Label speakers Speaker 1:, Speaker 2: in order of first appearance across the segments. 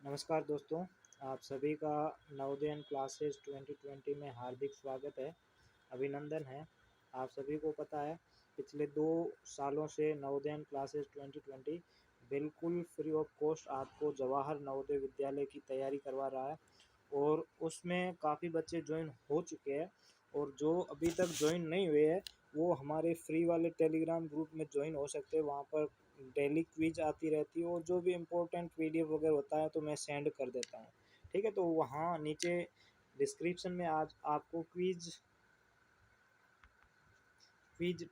Speaker 1: नमस्कार दोस्तों, आप सभी का नवोदय क्लासेस 2020 में हार्दिक स्वागत है, अभिनंदन है। आप सभी को पता है पिछले 2 सालों से नवोदय क्लासेस 2020 बिल्कुल फ्री ऑफ कॉस्ट आपको जवाहर नवोदय विद्यालय की तैयारी करवा रहा है और उसमें काफ़ी बच्चे जॉइन हो चुके हैं और जो अभी तक जॉइन नहीं हुए हैं वो हमारे फ्री वाले टेलीग्राम ग्रुप में जॉइन हो सकते हैं। वहाँ पर डेली क्विज आती रहती है और जो भी इम्पोर्टेंट पीडीएफ वगैरह होता है तो मैं सेंड कर देता हूँ। ठीक है, तो वहाँ नीचे डिस्क्रिप्शन में आज आपको क्विज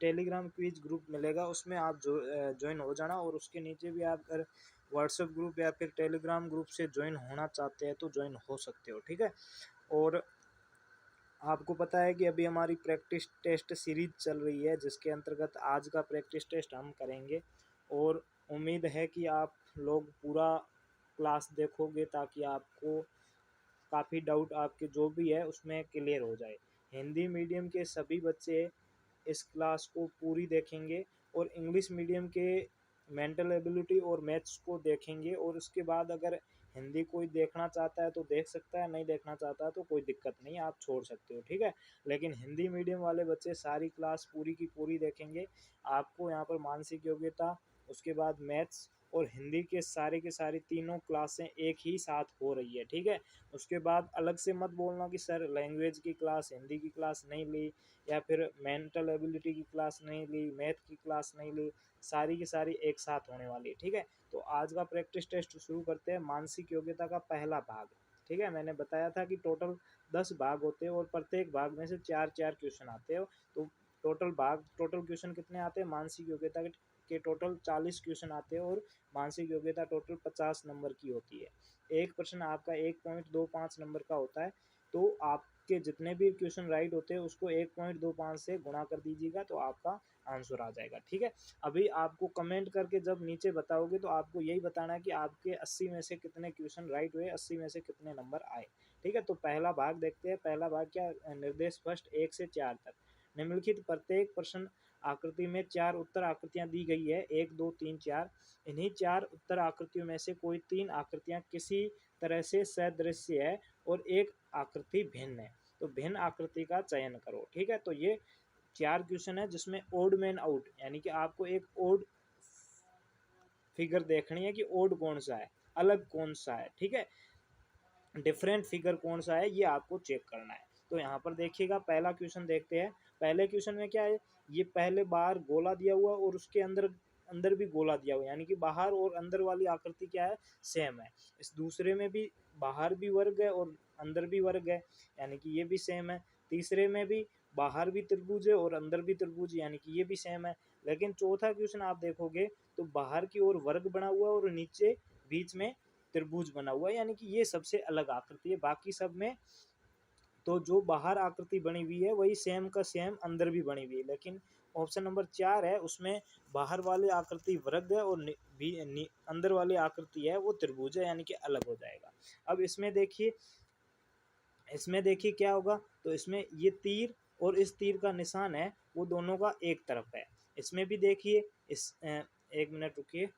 Speaker 1: टेलीग्राम क्विज ग्रुप मिलेगा, उसमें आप ज्वाइन हो जाना और उसके नीचे भी आप अगर व्हाट्सएप ग्रुप या फिर टेलीग्राम ग्रुप से ज्वाइन होना चाहते हैं तो ज्वाइन हो सकते हो। ठीक है, और आपको पता है कि अभी हमारी प्रैक्टिस टेस्ट सीरीज चल रही है जिसके अंतर्गत आज का प्रैक्टिस टेस्ट हम करेंगे और उम्मीद है कि आप लोग पूरा क्लास देखोगे ताकि आपको काफ़ी डाउट आपके जो भी है उसमें क्लियर हो जाए। हिंदी मीडियम के सभी बच्चे इस क्लास को पूरी देखेंगे और इंग्लिश मीडियम के मेंटल एबिलिटी और मैथ्स को देखेंगे और उसके बाद अगर हिंदी कोई देखना चाहता है तो देख सकता है, नहीं देखना चाहता है तो कोई दिक्कत नहीं, आप छोड़ सकते हो। ठीक है, लेकिन हिंदी मीडियम वाले बच्चे सारी क्लास पूरी की पूरी देखेंगे। आपको यहाँ पर मानसिक योग्यता, उसके बाद मैथ्स और हिंदी के सारी तीनों क्लासें एक ही साथ हो रही है। ठीक है, उसके बाद अलग से मत बोलना कि सर लैंग्वेज की क्लास, हिंदी की क्लास नहीं ली या फिर मेंटल एबिलिटी की क्लास नहीं ली, मैथ की क्लास नहीं ली, सारी की सारी एक साथ होने वाली है। ठीक है, तो आज का प्रैक्टिस टेस्ट शुरू करते हैं। मानसिक योग्यता का पहला भाग। ठीक है, मैंने बताया था कि टोटल 10 भाग होते हैं और प्रत्येक भाग में से 4-4 क्वेश्चन आते हैं। तो टोटल क्वेश्चन कितने आते हैं? मानसिक योग्यता के टोटल 40 क्वेश्चन आते हैं और मानसिक योग्यता टोटल 50 नंबर की होती है। एक प्रश्न आपका 1.25 नंबर का होता है, तो आपके जितने भी क्वेश्चन राइट होते हैं उसको 1.25 से गुणा कर दीजिएगा तो आपका आंसर आ जाएगा। ठीक है, अभी आपको कमेंट करके जब नीचे बताओगे तो आपको यही बताना है कि आपके 80 में से कितने क्वेश्चन राइट हुए, 80 में से कितने नंबर आए। ठीक है, तो पहला भाग देखते हैं। पहला भाग क्या? निर्देश फर्स्ट 1 से 4 तक। निम्नलिखित प्रत्येक प्रश्न आकृति में 4 उत्तर आकृतियां दी गई है, 1, 2, 3, 4। इन्हीं 4 उत्तर आकृतियों में से कोई 3 आकृतियां किसी तरह से सदृश्य है और एक आकृति भिन्न है, तो भिन्न आकृति का चयन करो। ठीक है, तो ये 4 क्वेश्चन है जिसमें ओड मैन आउट, यानी कि आपको एक ओड फिगर देखनी है कि ओड कौन सा है, अलग कौन सा है। ठीक है, डिफरेंट फिगर कौन सा है ये आपको चेक करना है। तो यहाँ पर देखिएगा, पहला क्वेश्चन देखते हैं। पहले क्वेश्चन में क्या है? ये पहले बाहर गोला दिया हुआ और उसके अंदर अंदर भी गोला दिया हुआ, यानी कि बाहर और अंदर वाली आकृति क्या है? सेम है। इस दूसरे में भी बाहर भी वर्ग है और अंदर भी वर्ग है, यानी कि ये भी सेम है। तीसरे में भी बाहर भी त्रिभुज है और अंदर भी त्रिभुज, यानी कि ये भी सेम है। लेकिन चौथा क्वेश्चन आप देखोगे तो बाहर की ओर वर्ग बना हुआ है और नीचे बीच में त्रिभुज बना हुआ है, यानी कि ये सबसे अलग आकृति है। बाकी सब में तो जो बाहर आकृति बनी हुई है वही सेम का सेम अंदर भी बनी हुई है, लेकिन ऑप्शन नंबर 4 है उसमें बाहर वाली आकृति वृत्त है और अंदर वाली आकृति है वो त्रिभुज है, यानी कि अलग हो जाएगा। अब इसमें देखिए क्या होगा, तो इसमें ये तीर और इस तीर का निशान है वो दोनों का एक तरफ है। इसमें भी देखिए एक मिनट रुकिए,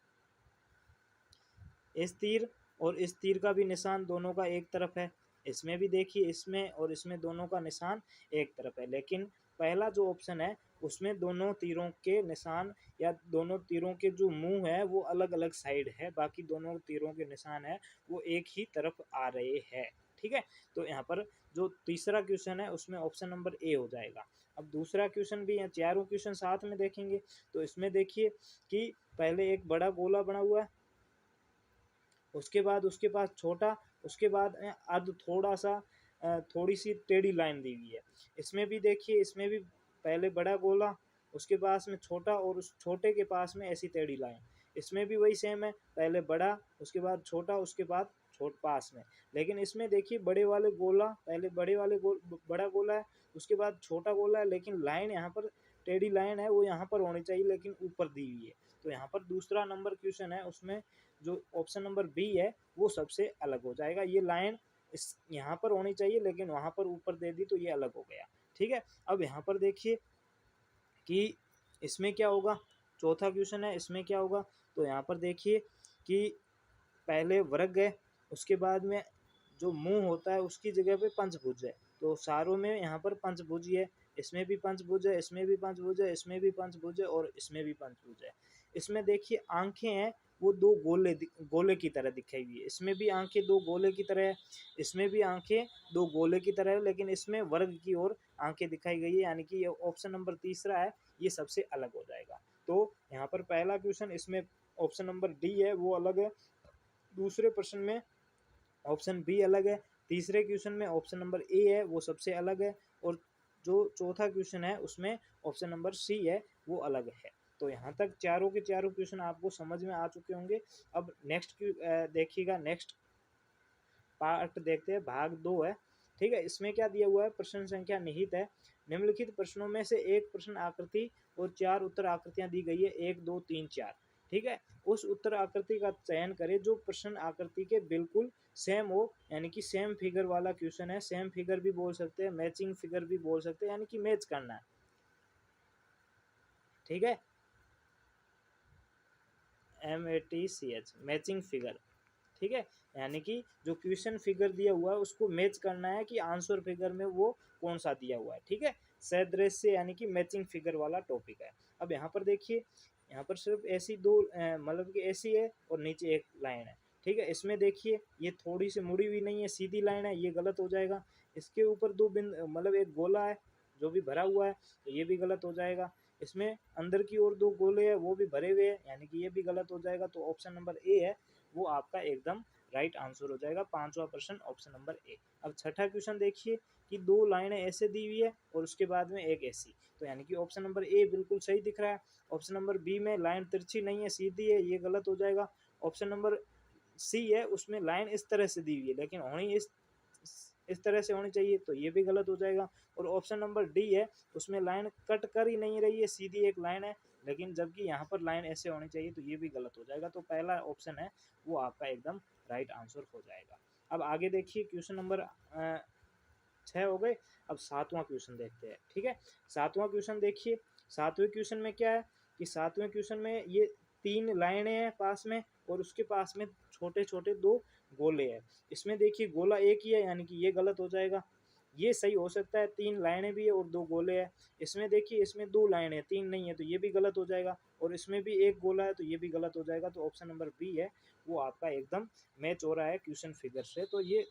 Speaker 1: इस तीर और इस तीर का भी निशान दोनों का एक तरफ है। इसमें भी देखिए, इसमें और इसमें दोनों का निशान एक तरफ है, लेकिन पहला जो ऑप्शन है उसमें दोनों तीरों के निशान या दोनों तीरों के जो मुंह है वो अलग अलग साइड है, बाकी दोनों तीरों के निशान है वो एक ही तरफ आ रहे हैं। ठीक है, तो यहाँ पर जो तीसरा क्वेश्चन है उसमें ऑप्शन नंबर ए हो जाएगा। अब दूसरा क्वेश्चन भी, यहाँ चारों क्वेश्चन साथ में देखेंगे तो इसमें देखिए कि पहले एक बड़ा गोला बना हुआ है, उसके बाद उसके पास छोटा, उसके बाद अर्ध थोड़ा सा थोड़ी सी टेढ़ी लाइन दी हुई है। इसमें भी देखिए, इसमें भी पहले बड़ा गोला, उसके पास में छोटा और उस छोटे के पास में ऐसी टेढ़ी लाइन। इसमें भी वही सेम है, पहले बड़ा, उसके बाद छोटा, उसके बाद छोट पास में। लेकिन इसमें देखिए बड़े वाले गोला, पहले बड़ा गोला है, उसके बाद छोटा गोला है, लेकिन लाइन यहाँ पर टेढ़ी लाइन है वो यहाँ पर होनी चाहिए लेकिन ऊपर दी हुई है। तो यहाँ पर दूसरा नंबर क्वेश्चन है उसमें जो ऑप्शन नंबर बी है वो सबसे अलग हो जाएगा। ये लाइन इस यहाँ पर होनी चाहिए लेकिन वहाँ पर ऊपर दे दी तो ये अलग हो गया। ठीक है, अब यहाँ पर देखिए कि इसमें क्या होगा, चौथा क्वेश्चन है, इसमें क्या होगा, तो यहाँ पर देखिए कि पहले वर्ग है, उसके बाद में जो मुंह होता है उसकी जगह पे पंचभुज है, तो सारों में यहाँ पर पंचभुज ही है, इसमें भी पंचभुज है, इसमें भी पंचभुज है, इसमें भी पंचभुज है और इसमें भी पंचभुज है। इसमें देखिए आंखें हैं वो दो गोले की तरह दिखाई हुई है, इसमें भी आंखें दो गोले की तरह है, इसमें भी आंखें दो गोले की तरह है, लेकिन इसमें वर्ग की ओर आंखें दिखाई गई है, यानी कि ये ऑप्शन नंबर तीसरा है, ये सबसे अलग हो जाएगा। तो यहाँ पर पहला क्वेश्चन इसमें ऑप्शन नंबर डी है वो अलग है, दूसरे प्रश्न में ऑप्शन बी अलग है, तीसरे क्वेश्चन में ऑप्शन नंबर ए है वो सबसे अलग है, और जो चौथा क्वेश्चन है उसमें ऑप्शन नंबर सी है वो अलग है। तो यहाँ तक चारों के चारों क्वेश्चन आपको समझ में आ चुके होंगे। अब नेक्स्ट देखिएगा, नेक्स्ट पार्ट देखते हैं, भाग 2 है, ठीक है। इसमें क्या दिया हुआ है, प्रश्न संख्या निहित है, निम्नलिखित प्रश्नों में से एक प्रश्न आकृति और 4 उत्तर आकृतियां दी गई है, 1 2 3 4, ठीक है। उस उत्तर आकृति का चयन करें जो प्रश्न आकृति के बिल्कुल सेम हो, यानी कि सेम फिगर वाला क्वेश्चन है, सेम फिगर भी बोल सकते हैं, मैचिंग फिगर भी बोल सकते हैं, यानी कि मैच करना है, ठीक है, MATCH मैचिंग फिगर, ठीक है। यानी कि जो क्वेश्चन फिगर दिया हुआ है उसको मैच करना है कि आंसर फिगर में वो कौन सा दिया हुआ है, ठीक है। सदृश्य यानी कि मैचिंग फिगर वाला टॉपिक है। अब यहाँ पर देखिए, यहाँ पर सिर्फ ऐसी दो मतलब कि ऐसी है और नीचे एक लाइन है, ठीक है। इसमें देखिए ये थोड़ी सी मुड़ी हुई नहीं है, सीधी लाइन है, ये गलत हो जाएगा। इसके ऊपर दो बिंदु मतलब एक गोला है जो भी भरा हुआ है, तो ये भी गलत हो जाएगा। इसमें अंदर की ओर दो गोले हैं वो भी भरे हुए हैं, यानी कि ये भी गलत हो जाएगा। तो ऑप्शन नंबर ए है वो आपका एकदम राइट आंसर हो जाएगा, पांचवा प्रश्न ऑप्शन नंबर ए। अब छठा क्वेश्चन देखिए कि दो लाइनें ऐसे दी हुई है और उसके बाद में एक ऐसी, तो यानी कि ऑप्शन नंबर ए बिल्कुल सही दिख रहा है। ऑप्शन नंबर बी में लाइन तिरछी नहीं है, सीधी है, ये गलत हो जाएगा। ऑप्शन नंबर सी है उसमें लाइन इस तरह से दी हुई है लेकिन होनी इस तरह से होनी चाहिए, तो ये भी गलत हो जाएगा। और ऑप्शन नंबर डी है उसमें लाइन कट कर ही नहीं रही है, सीधी एक लाइन है, लेकिन जबकि यहाँ पर लाइन ऐसे होनी चाहिए, तो ये भी गलत हो जाएगा। तो पहला ऑप्शन है वो आपका एकदम राइट आंसर हो जाएगा। अब आगे देखिए क्वेश्चन नंबर 6 हो गए। अब सातवां क्वेश्चन देखते हैं, ठीक है। सातवां क्वेश्चन देखिए, सातवें क्वेश्चन में क्या है कि सातवें क्वेश्चन में ये 3 लाइनें हैं पास में और उसके पास में छोटे छोटे 2 गोले हैं। इसमें देखिए गोला एक ही है, यानी कि ये गलत हो जाएगा, ये सही हो सकता है, 3 लाइनें भी है और 2 गोले हैं। इसमें देखिए इसमें 2 लाइनें हैं, 3 नहीं है, तो ये भी गलत हो जाएगा। और इसमें भी एक गोला है, तो ये भी गलत हो जाएगा। तो ऑप्शन नंबर बी है वो आपका एकदम मैच हो रहा है क्वेश्चन फिगर से, तो ये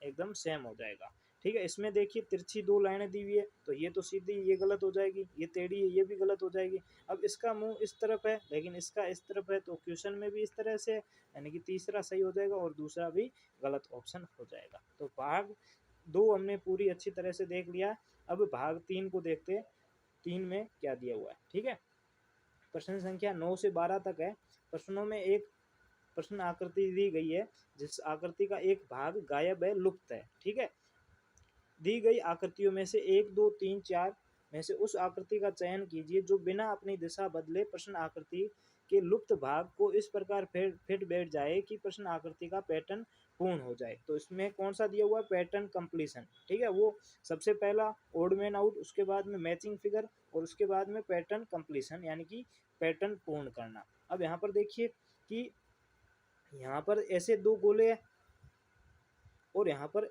Speaker 1: एकदम सेम हो जाएगा, ठीक है। इसमें देखिए तिरछी 2 लाइनें दी हुई है, तो ये तो सीधी, ये गलत हो जाएगी, ये टेढ़ी है, ये भी गलत हो जाएगी। अब इसका मुंह इस तरफ है लेकिन इसका इस तरफ है, तो क्वेश्चन में भी इस तरह से है, यानी कि तीसरा सही हो जाएगा और दूसरा भी गलत ऑप्शन हो जाएगा। तो भाग 2 हमने पूरी अच्छी तरह से देख लिया। अब भाग 3 को देखते हैं, 3 में क्या दिया हुआ है, ठीक है। प्रश्न संख्या 9 से 12 तक है। प्रश्नों में एक प्रश्न आकृति दी गई है जिस आकृति का एक भाग गायब है, लुप्त है, ठीक है। दी गई आकृतियों में से 1 2 3 4 में से उस आकृति का चयन कीजिए जो बिना अपनी दिशा बदले प्रश्न आकृति के लुप्त भाग को इस प्रकार फिट बैठ जाए कि प्रश्न आकृति का पैटर्न पूर्ण हो जाए। तो इसमें कौन सा दिया हुआ है, पैटर्न कंप्लीशन, ठीक है। वो सबसे पहला ओड मैन आउट, उसके बाद में मैचिंग फिगर और उसके बाद में पैटर्न कंप्लीशन, यानी कि पैटर्न पूर्ण करना। अब यहाँ पर देखिए कि यहाँ पर ऐसे 2 गोले हैं और यहाँ पर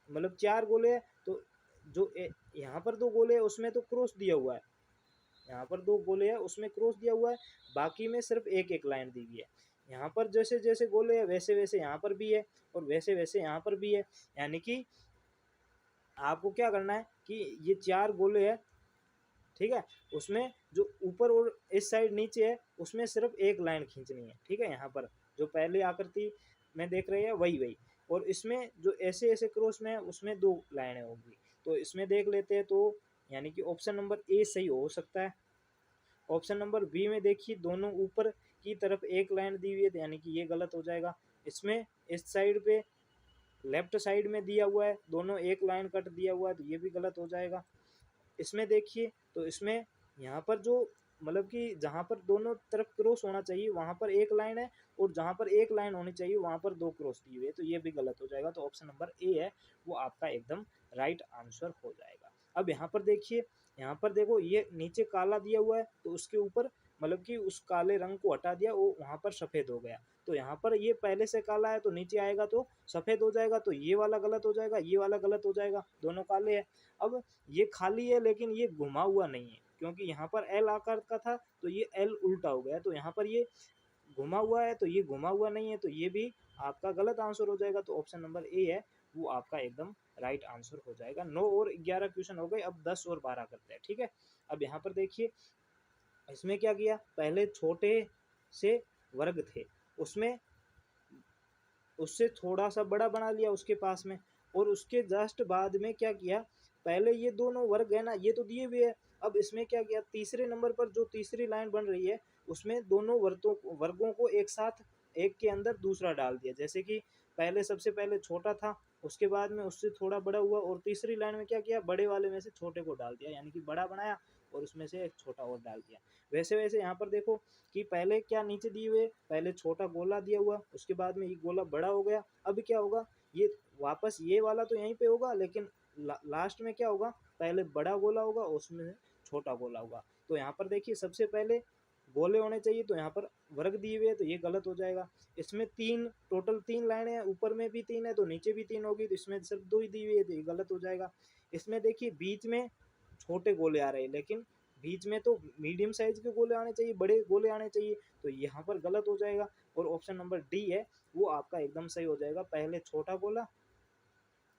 Speaker 1: मतलब 4 गोले हैं, तो जो यहाँ पर 2 गोले हैं उसमें तो क्रॉस दिया हुआ है, यहाँ पर 2 गोले हैं उसमें क्रॉस दिया हुआ है, बाकी में सिर्फ एक एक लाइन दी हुई है। यहाँ पर जैसे जैसे गोले है वैसे वैसे यहाँ पर भी है और वैसे वैसे यहाँ पर भी है, यानी कि आपको क्या करना है कि ये 4 गोले है, ठीक है, उसमें जो ऊपर और इस साइड नीचे है उसमें सिर्फ एक लाइन खींचनी है, ठीक है। यहाँ पर जो पहली आकृति में देख रहे हैं वही वही, और इसमें जो ऐसे ऐसे क्रॉस में है उसमें 2 लाइनें होगी। तो इसमें देख लेते हैं, तो यानी कि ऑप्शन नंबर ए सही हो सकता है। ऑप्शन नंबर बी में देखिए दोनों ऊपर की तरफ एक लाइन दी हुई है, यानी कि ये गलत हो जाएगा। इसमें इस साइड पे लेफ्ट साइड में दिया हुआ है दोनों एक लाइन कट दिया हुआ है, तो ये भी गलत हो जाएगा। इसमें देखिए तो इसमें यहाँ पर जो मतलब कि जहाँ पर दोनों तरफ क्रॉस होना चाहिए वहाँ पर एक लाइन है और जहाँ पर एक लाइन होनी चाहिए वहाँ पर 2 क्रॉस दिए हुए, तो ये भी गलत हो जाएगा। तो ऑप्शन नंबर ए है वो आपका एकदम राइट आंसर हो जाएगा। अब यहाँ पर देखिए, यहाँ पर देखो ये नीचे काला दिया हुआ है तो उसके ऊपर मतलब कि उस काले रंग को हटा दिया, वो वहाँ पर सफ़ेद हो गया। तो यहाँ पर ये पहले से काला है तो नीचे आएगा तो सफ़ेद हो जाएगा, तो ये वाला गलत हो जाएगा, ये वाला गलत हो जाएगा, दोनों काले हैं। अब ये खाली है लेकिन ये घुमा हुआ नहीं है, क्योंकि यहाँ पर एल आकार का था तो ये एल उल्टा हो गया, तो यहाँ पर ये घुमा हुआ है तो ये घुमा हुआ नहीं है, तो ये भी आपका गलत आंसर हो जाएगा। तो ऑप्शन नंबर ए है वो आपका एकदम राइट आंसर हो जाएगा। 9 और 11 क्वेश्चन हो गए, अब 10 और 12 करते हैं, ठीक है। अब यहाँ पर देखिए इसमें क्या किया, पहले छोटे से वर्ग थे, उसमें उससे थोड़ा सा बड़ा बना लिया उसके पास में, और उसके जस्ट बाद में क्या किया, पहले ये दोनों वर्ग है ना ये तो दिए हुए है, अब इसमें क्या किया, तीसरे नंबर पर जो तीसरी लाइन बन रही है उसमें दोनों वर्गों को एक साथ एक के अंदर दूसरा डाल दिया। जैसे कि पहले सबसे पहले छोटा था, उसके बाद में उससे थोड़ा बड़ा हुआ, और तीसरी लाइन में क्या किया, बड़े वाले में से छोटे को डाल दिया, यानी कि बड़ा बनाया और उसमें से एक छोटा और डाल दिया। वैसे वैसे यहाँ पर देखो कि पहले क्या नीचे दिए हुए, पहले छोटा गोला दिया हुआ, उसके बाद में ये गोला बड़ा हो गया, अब क्या होगा, ये वापस ये वाला तो यहीं पे होगा, लेकिन लास्ट में क्या होगा, पहले बड़ा गोला होगा उसमें छोटा गोला होगा। तो यहाँ पर देखिए सबसे पहले गोले होने चाहिए, तो यहाँ पर वर्ग दिए हुए है तो ये गलत हो जाएगा। इसमें तीन टोटल 3 लाइनें हैं, ऊपर में भी 3 है तो नीचे भी 3 होगी, तो इसमें सिर्फ 2 ही दी हुई है तो ये गलत हो जाएगा। इसमें देखिए बीच में छोटे गोले आ रहे हैं, लेकिन बीच में तो मीडियम साइज के गोले आने चाहिए, बड़े गोले आने चाहिए, तो यहाँ पर गलत हो जाएगा। और ऑप्शन नंबर डी है वो आपका एकदम सही हो जाएगा, पहले छोटा गोला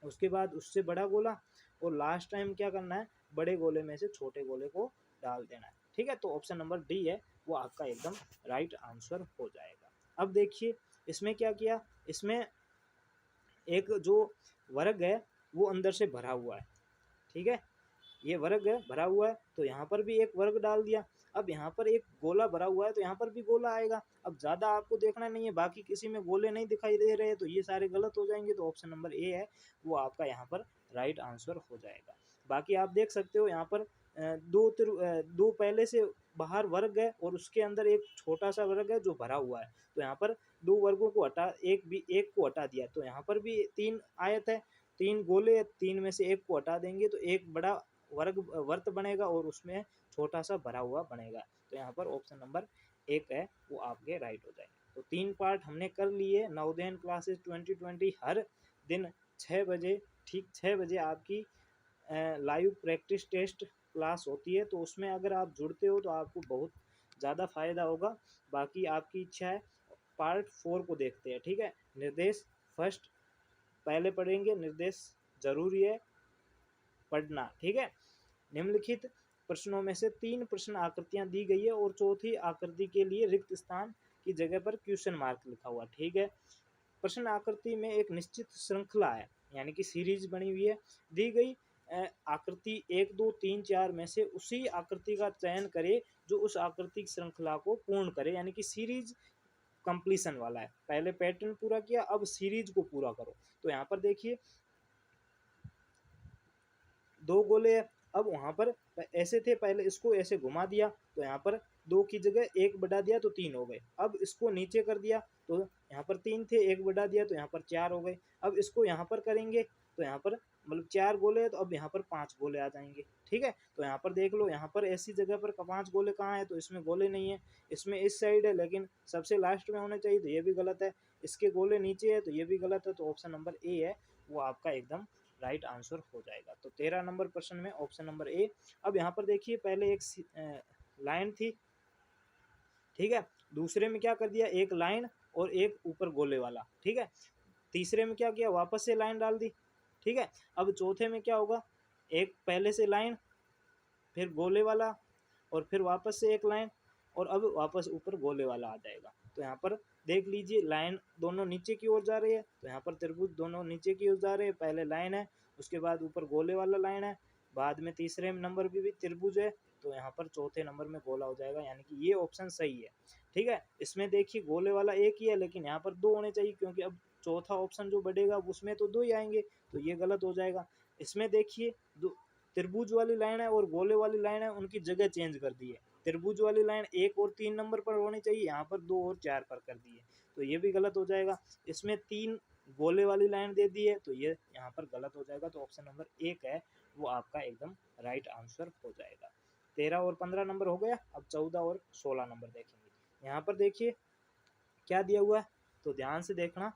Speaker 1: उसके बाद उससे बड़ा गोला, और लास्ट टाइम क्या करना है, बड़े गोले में से छोटे गोले को डाल देना है, ठीक है। तो ऑप्शन नंबर डी है वो आपका एकदम राइट आंसर हो जाएगा। अब देखिए इसमें क्या किया, इसमें एक जो वर्ग है वो अंदर से भरा हुआ है, ठीक है, ये वर्ग है भरा हुआ है तो यहाँ पर भी एक वर्ग डाल दिया। अब यहाँ पर एक गोला भरा हुआ है तो यहाँ पर भी गोला आएगा। अब ज़्यादा आपको देखना नहीं है, बाकी किसी में गोले नहीं दिखाई दे रहे हैं तो ये सारे गलत हो जाएंगे, तो ऑप्शन नंबर ए है वो आपका यहाँ पर राइट आंसर हो जाएगा। बाकी आप देख सकते हो यहाँ पर दो पहले से बाहर वर्ग है और उसके अंदर एक छोटा सा वर्ग है जो भरा हुआ है, तो यहाँ पर दो वर्गों को हटा एक को हटा दिया, तो यहाँ पर भी 3 आयत है, 3 गोले, 3 में से एक को हटा देंगे तो एक बड़ा वर्त बनेगा और उसमें छोटा सा भरा हुआ बनेगा। तो यहाँ पर ऑप्शन नंबर एक है वो आपके राइट हो जाएंगे। तो 3 पार्ट हमने कर लिए। नवोदय क्लासेस 2020 हर दिन 6 बजे, ठीक 6 बजे आपकी लाइव प्रैक्टिस टेस्ट क्लास होती है, तो उसमें अगर आप जुड़ते हो तो आपको बहुत ज़्यादा फ़ायदा होगा। बाकी आपकी इच्छा है, पार्ट 4 को देखते हैं, ठीक है। निर्देश फर्स्ट पहले पढ़ेंगे, निर्देश ज़रूरी है पढ़ना, ठीक है। निम्नलिखित प्रश्नों में से 3 प्रश्न आकृतियां दी गई है और चौथी आकृति के लिए रिक्त स्थान की जगह पर क्वेश्चन मार्क लिखा हुआ, ठीक है। प्रश्न आकृति में एक निश्चित श्रृंखला है, यानी कि सीरीज बनी हुई है, दी गई आकृति 1 2 3 4 में से उसी आकृति का चयन करे जो उस आकृति श्रृंखला को पूर्ण करे, यानी कि सीरीज कंप्लीशन वाला है। पहले पैटर्न पूरा किया, अब सीरीज को पूरा करो। तो यहाँ पर देखिए 2 गोले, अब वहाँ पर ऐसे थे, पहले इसको ऐसे घुमा दिया तो यहाँ पर 2 की जगह 1 बढ़ा दिया तो 3 हो गए। अब इसको नीचे कर दिया तो यहाँ पर 3 थे, 1 बढ़ा दिया तो यहाँ पर 4 हो गए। अब इसको यहाँ पर करेंगे तो यहाँ पर मतलब 4 गोले है तो अब यहाँ पर 5 गोले आ जाएंगे, ठीक है। तो यहाँ पर देख लो, यहाँ पर ऐसी जगह पर 5 गोले कहाँ है, तो इसमें गोले नहीं है, इसमें इस साइड है लेकिन सबसे लास्ट में होने चाहिए तो ये भी गलत है, इसके गोले नीचे है तो ये भी गलत है। तो ऑप्शन नंबर ए है वो आपका एकदम राइट आंसर हो जाएगा। तो 13 नंबर प्रश्न में ऑप्शन नंबर ए। अब यहाँ पर देखिए पहले एक लाइन थी, ठीक है, दूसरे में क्या कर दिया, एक लाइन और एक ऊपर गोले वाला, ठीक है। तीसरे में क्या किया, वापस से लाइन डाल दी, ठीक है। अब चौथे में क्या होगा, एक पहले से लाइन, फिर गोले वाला, और फिर वापस से एक लाइन, और अब वापस ऊपर गोले वाला आ जाएगा। तो यहाँ पर देख लीजिए लाइन दोनों नीचे की ओर जा रही है, तो यहाँ पर त्रिभुज दोनों नीचे की ओर जा रहे हैं, पहले लाइन है उसके बाद ऊपर गोले वाला लाइन है, बाद में तीसरे नंबर भी त्रिभुज है, तो यहाँ पर चौथे नंबर में गोला हो जाएगा, यानी कि ये ऑप्शन सही है, ठीक है। इसमें देखिए गोले वाला एक ही है लेकिन यहाँ पर 2 होने चाहिए, क्योंकि अब चौथा ऑप्शन जो बढ़ेगा उसमें तो 2 ही आएंगे, तो ये गलत हो जाएगा। इसमें देखिए त्रिभुज वाली लाइन है और गोले वाली लाइन है, उनकी जगह चेंज कर दी है, त्रिभुज वाली लाइन 1 और 3 नंबर पर होनी चाहिए, यहाँ पर 2 और 4 पर कर दी है, तो ये भी गलत हो जाएगा। इसमें 3 गोले वाली लाइन दे दी है तो ये यहाँ पर गलत हो जाएगा। तो ऑप्शन नंबर 1 है वो आपका एकदम राइट आंसर हो जाएगा। 13 और 15 नंबर हो गया, अब 14 और 16 नंबर देखेंगे। यहाँ पर देखिए क्या दिया हुआ है, तो ध्यान से देखना,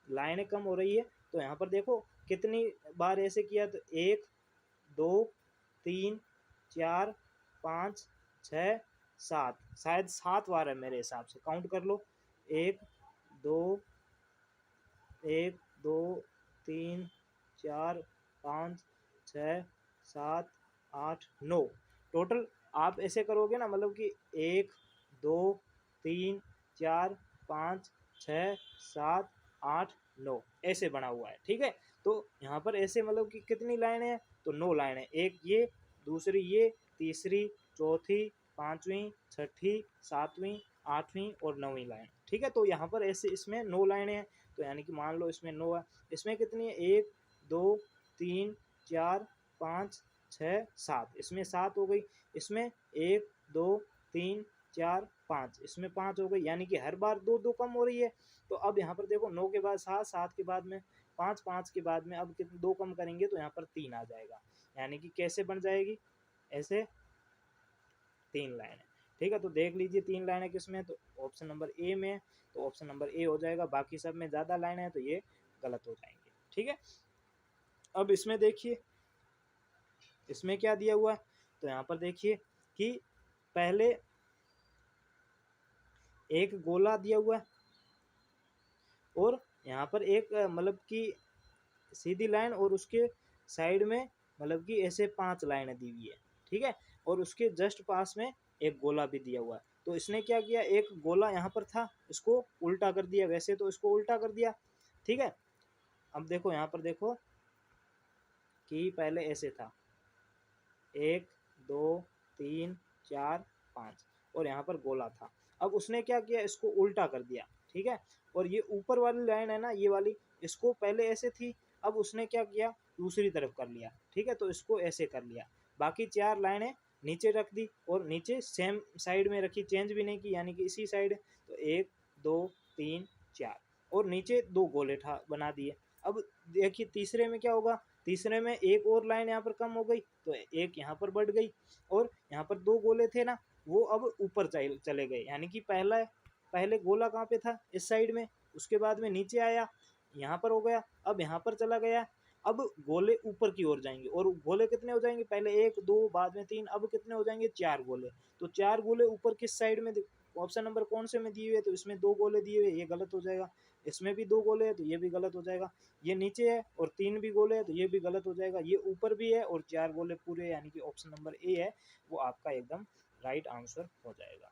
Speaker 1: लाइनें कम हो रही है। तो यहाँ पर देखो कितनी बार ऐसे किया, तो 1 2 3 4 5 6 7, शायद 7 बार है मेरे हिसाब से, काउंट कर लो। 1 2 1 2 3 4 5 6 7 8 9 टोटल। आप ऐसे करोगे ना, मतलब कि 1 2 3 4 5 6 7 8 9 ऐसे बना हुआ है, ठीक है। तो यहाँ पर ऐसे मतलब कि कितनी लाइनें हैं, तो 9 लाइनें, एक ये, दूसरी ये, तीसरी, चौथी, पांचवी, छठी, सातवीं, आठवीं और नौवीं लाइन, ठीक है। तो यहाँ पर ऐसे इसमें 9 लाइनें हैं, तो यानी कि मान लो इसमें 9 है, इसमें कितनी है, 1 2 3 4 5 6 7, इसमें 7 हो गई, इसमें 1 2 3 4 5, इसमें 5 हो गई, यानी कि हर बार 2 2 कम हो रही है। तो अब यहाँ पर देखो 9 के बाद 7, 7 के बाद में 5, 5 के बाद में अब कितने 2 कम करेंगे तो यहाँ पर 3 आ जाएगा, यानी कि कैसे बन जाएगी, ऐसे 3 लाइनें, ठीक है। तो देख लीजिए 3 लाइनें किसमें, तो ऑप्शन नंबर ए में, तो ऑप्शन नंबर ए हो जाएगा। बाकी सब में ज़्यादा लाइनें हैं तो ये गलत हो जाएंगे, ठीक है। अब इसमें देखिए, इसमें क्या दिया हुआ है, तो यहाँ पर देखिए कि पहले एक गोला दिया हुआ है और यहाँ पर एक मतलब कि सीधी लाइन और उसके साइड में मतलब कि ऐसे 5 लाइनें दी हुई है, ठीक है। और उसके जस्ट पास में एक गोला भी दिया हुआ है। तो इसने क्या किया, एक गोला यहाँ पर था, इसको उल्टा कर दिया, वैसे तो इसको उल्टा कर दिया, ठीक है। अब देखो यहाँ पर देखो कि पहले ऐसे था, 1 2 3 4 5 और यहाँ पर गोला था। अब उसने क्या किया, इसको उल्टा कर दिया, ठीक है। और ये ऊपर वाली लाइन है ना, ये वाली, इसको पहले ऐसे थी, अब उसने क्या किया, दूसरी तरफ कर लिया, ठीक है। तो इसको ऐसे कर लिया, बाकी 4 लाइनें नीचे रख दी और नीचे सेम साइड में रखी, चेंज भी नहीं की, यानी कि इसी साइड। तो 1 2 3 4 और नीचे 2 गोले बना दिए। अब देखिए तीसरे में क्या होगा, तीसरे में एक और लाइन यहाँ पर कम हो गई, तो एक यहाँ पर बढ़ गई, और यहाँ पर 2 गोले थे ना, वो अब ऊपर चले गए, यानी कि पहले गोला कहाँ पे था, इस साइड में, उसके बाद में नीचे आया, यहाँ पर हो गया, अब यहाँ पर चला गया। अब गोले ऊपर की ओर जाएंगे, और गोले कितने हो जाएंगे, पहले 1 2 बाद में 3, अब कितने हो जाएंगे, 4 गोले। तो 4 गोले ऊपर किस साइड में, ऑप्शन नंबर कौन से में दिए हुए, तो इसमें 2 गोले दिए हुए, ये गलत हो जाएगा। इसमें भी 2 गोले है तो ये भी गलत हो जाएगा। ये नीचे है और 3 भी गोले है तो ये भी गलत हो जाएगा। ये ऊपर भी है और 4 गोले पूरे, यानी कि ऑप्शन नंबर ए है वो आपका एकदम राइट आंसर हो जाएगा।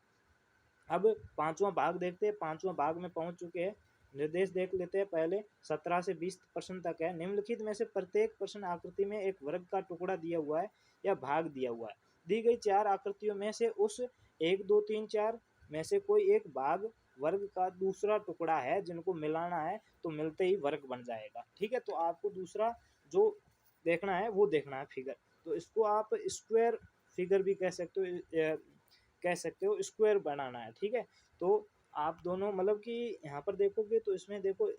Speaker 1: अब 5वां भाग देखते हैं, 5वां भाग में पहुंच चुके हैं। निर्देश देख लेते हैं पहले, 17 से 20 प्रश्न तक है। निम्नलिखित में से प्रत्येक प्रश्न आकृति में एक वर्ग का टुकड़ा दिया हुआ है या भाग दिया हुआ है। दी गई 4 आकृतियों में से उस 1 2 3 4 में से कोई एक भाग वर्ग का दूसरा टुकड़ा है, जिनको मिलाना है तो मिलते ही वर्ग बन जाएगा, ठीक है। तो आपको दूसरा जो देखना है वो देखना है फिगर, तो इसको आप स्क्वायर फिगर भी कह सकते हो, स्क्वायर बनाना है, ठीक है। तो आप दोनों मतलब कि यहाँ पर देखोगे तो इसमें देखो,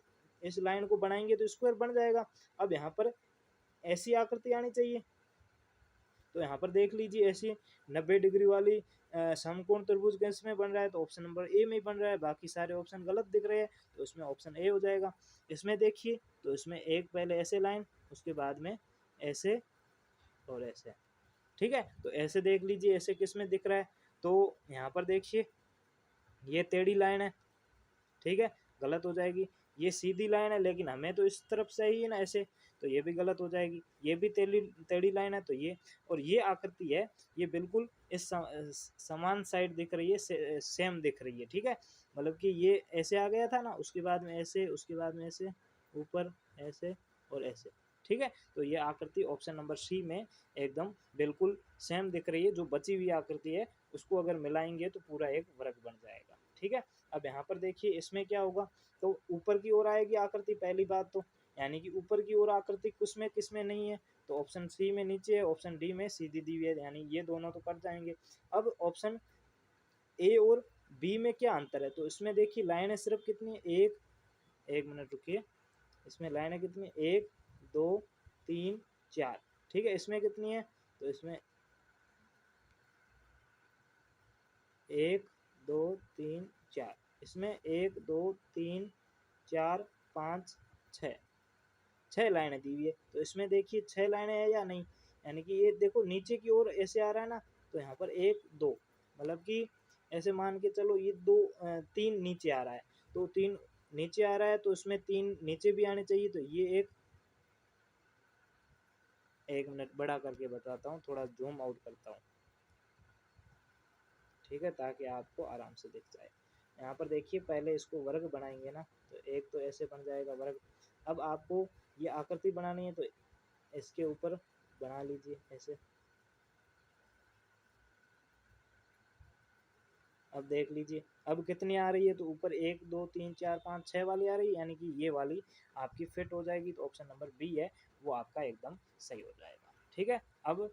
Speaker 1: इस लाइन को बनाएंगे तो स्क्वायर बन जाएगा। अब यहाँ पर ऐसी आकृति आनी चाहिए, तो यहाँ पर देख लीजिए, ऐसी 90 डिग्री वाली समकोण त्रिभुज कैसे में बन रहा है, तो ऑप्शन नंबर ए में बन रहा है। बाकी सारे ऑप्शन गलत दिख रहे हैं, तो इसमें ऑप्शन ए हो जाएगा। इसमें देखिए, तो इसमें एक पहले ऐसे लाइन, उसके बाद में ऐसे और ऐसे, ठीक है। तो ऐसे देख लीजिए, ऐसे किस में दिख रहा है, तो यहाँ पर देखिए ये टेढ़ी लाइन है, ठीक है, गलत हो जाएगी। ये सीधी लाइन है लेकिन हमें तो इस तरफ से ही है ना ऐसे, तो ये भी गलत हो जाएगी। ये भी टेढ़ी टेढ़ी लाइन है, तो ये, और ये आकृति है, ये बिल्कुल इस समान साइड दिख रही है, सेम दिख रही है, ठीक है। मतलब कि ये ऐसे आ गया था ना, उसके बाद में ऐसे, उसके बाद में ऐसे, ऊपर ऐसे और ऐसे, ठीक है। तो ये आकृति ऑप्शन नंबर सी में एकदम बिल्कुल सेम दिख रही है। जो बची हुई आकृति है उसको अगर मिलाएंगे तो पूरा एक वर्ग बन जाएगा, ठीक है। अब यहाँ पर देखिए इसमें क्या होगा, तो ऊपर की ओर आएगी आकृति, पहली बात तो, यानी कि ऊपर की ओर आकृति किसमें नहीं है, तो ऑप्शन सी में नीचे है, ऑप्शन डी में सीधी दी हुई है, यानी ये दोनों तो कट जाएंगे। अब ऑप्शन ए और बी में क्या अंतर है, तो इसमें देखिए लाइनें सिर्फ कितनी, एक मिनट रुकिए, इसमें लाइनें कितनी, 1 2 3 4, ठीक है। इसमें कितनी है, तो इसमें 1 2 3 4, इसमें 1 2 3 4 5 6 6 लाइनें दी हुई है। तो इसमें देखिए 6 लाइनें है या नहीं, यानी कि ये देखो नीचे की ओर ऐसे आ रहा है ना, तो यहाँ पर 1 2 मतलब कि ऐसे मान के चलो ये 3 नीचे आ रहा है, तो 3 नीचे आ रहा है तो इसमें 3 नीचे भी आने चाहिए। तो ये एक मिनट बड़ा करके बताता हूँ, थोड़ा जूम आउट करता हूँ, ठीक है, ताकि आपको आराम से दिख जाए। यहाँ पर देखिए पहले इसको वर्ग बनाएंगे ना, तो एक तो ऐसे बन जाएगा वर्ग। अब आपको ये आकृति बनानी है तो इसके ऊपर बना लीजिए ऐसे। अब देख लीजिए अब कितनी आ रही है, तो ऊपर 1 2 3 4 5 6 वाली आ रही है, यानी कि ये वाली आपकी फिट हो जाएगी। तो ऑप्शन नंबर बी है वो आपका एकदम सही हो जाएगा, ठीक है। अब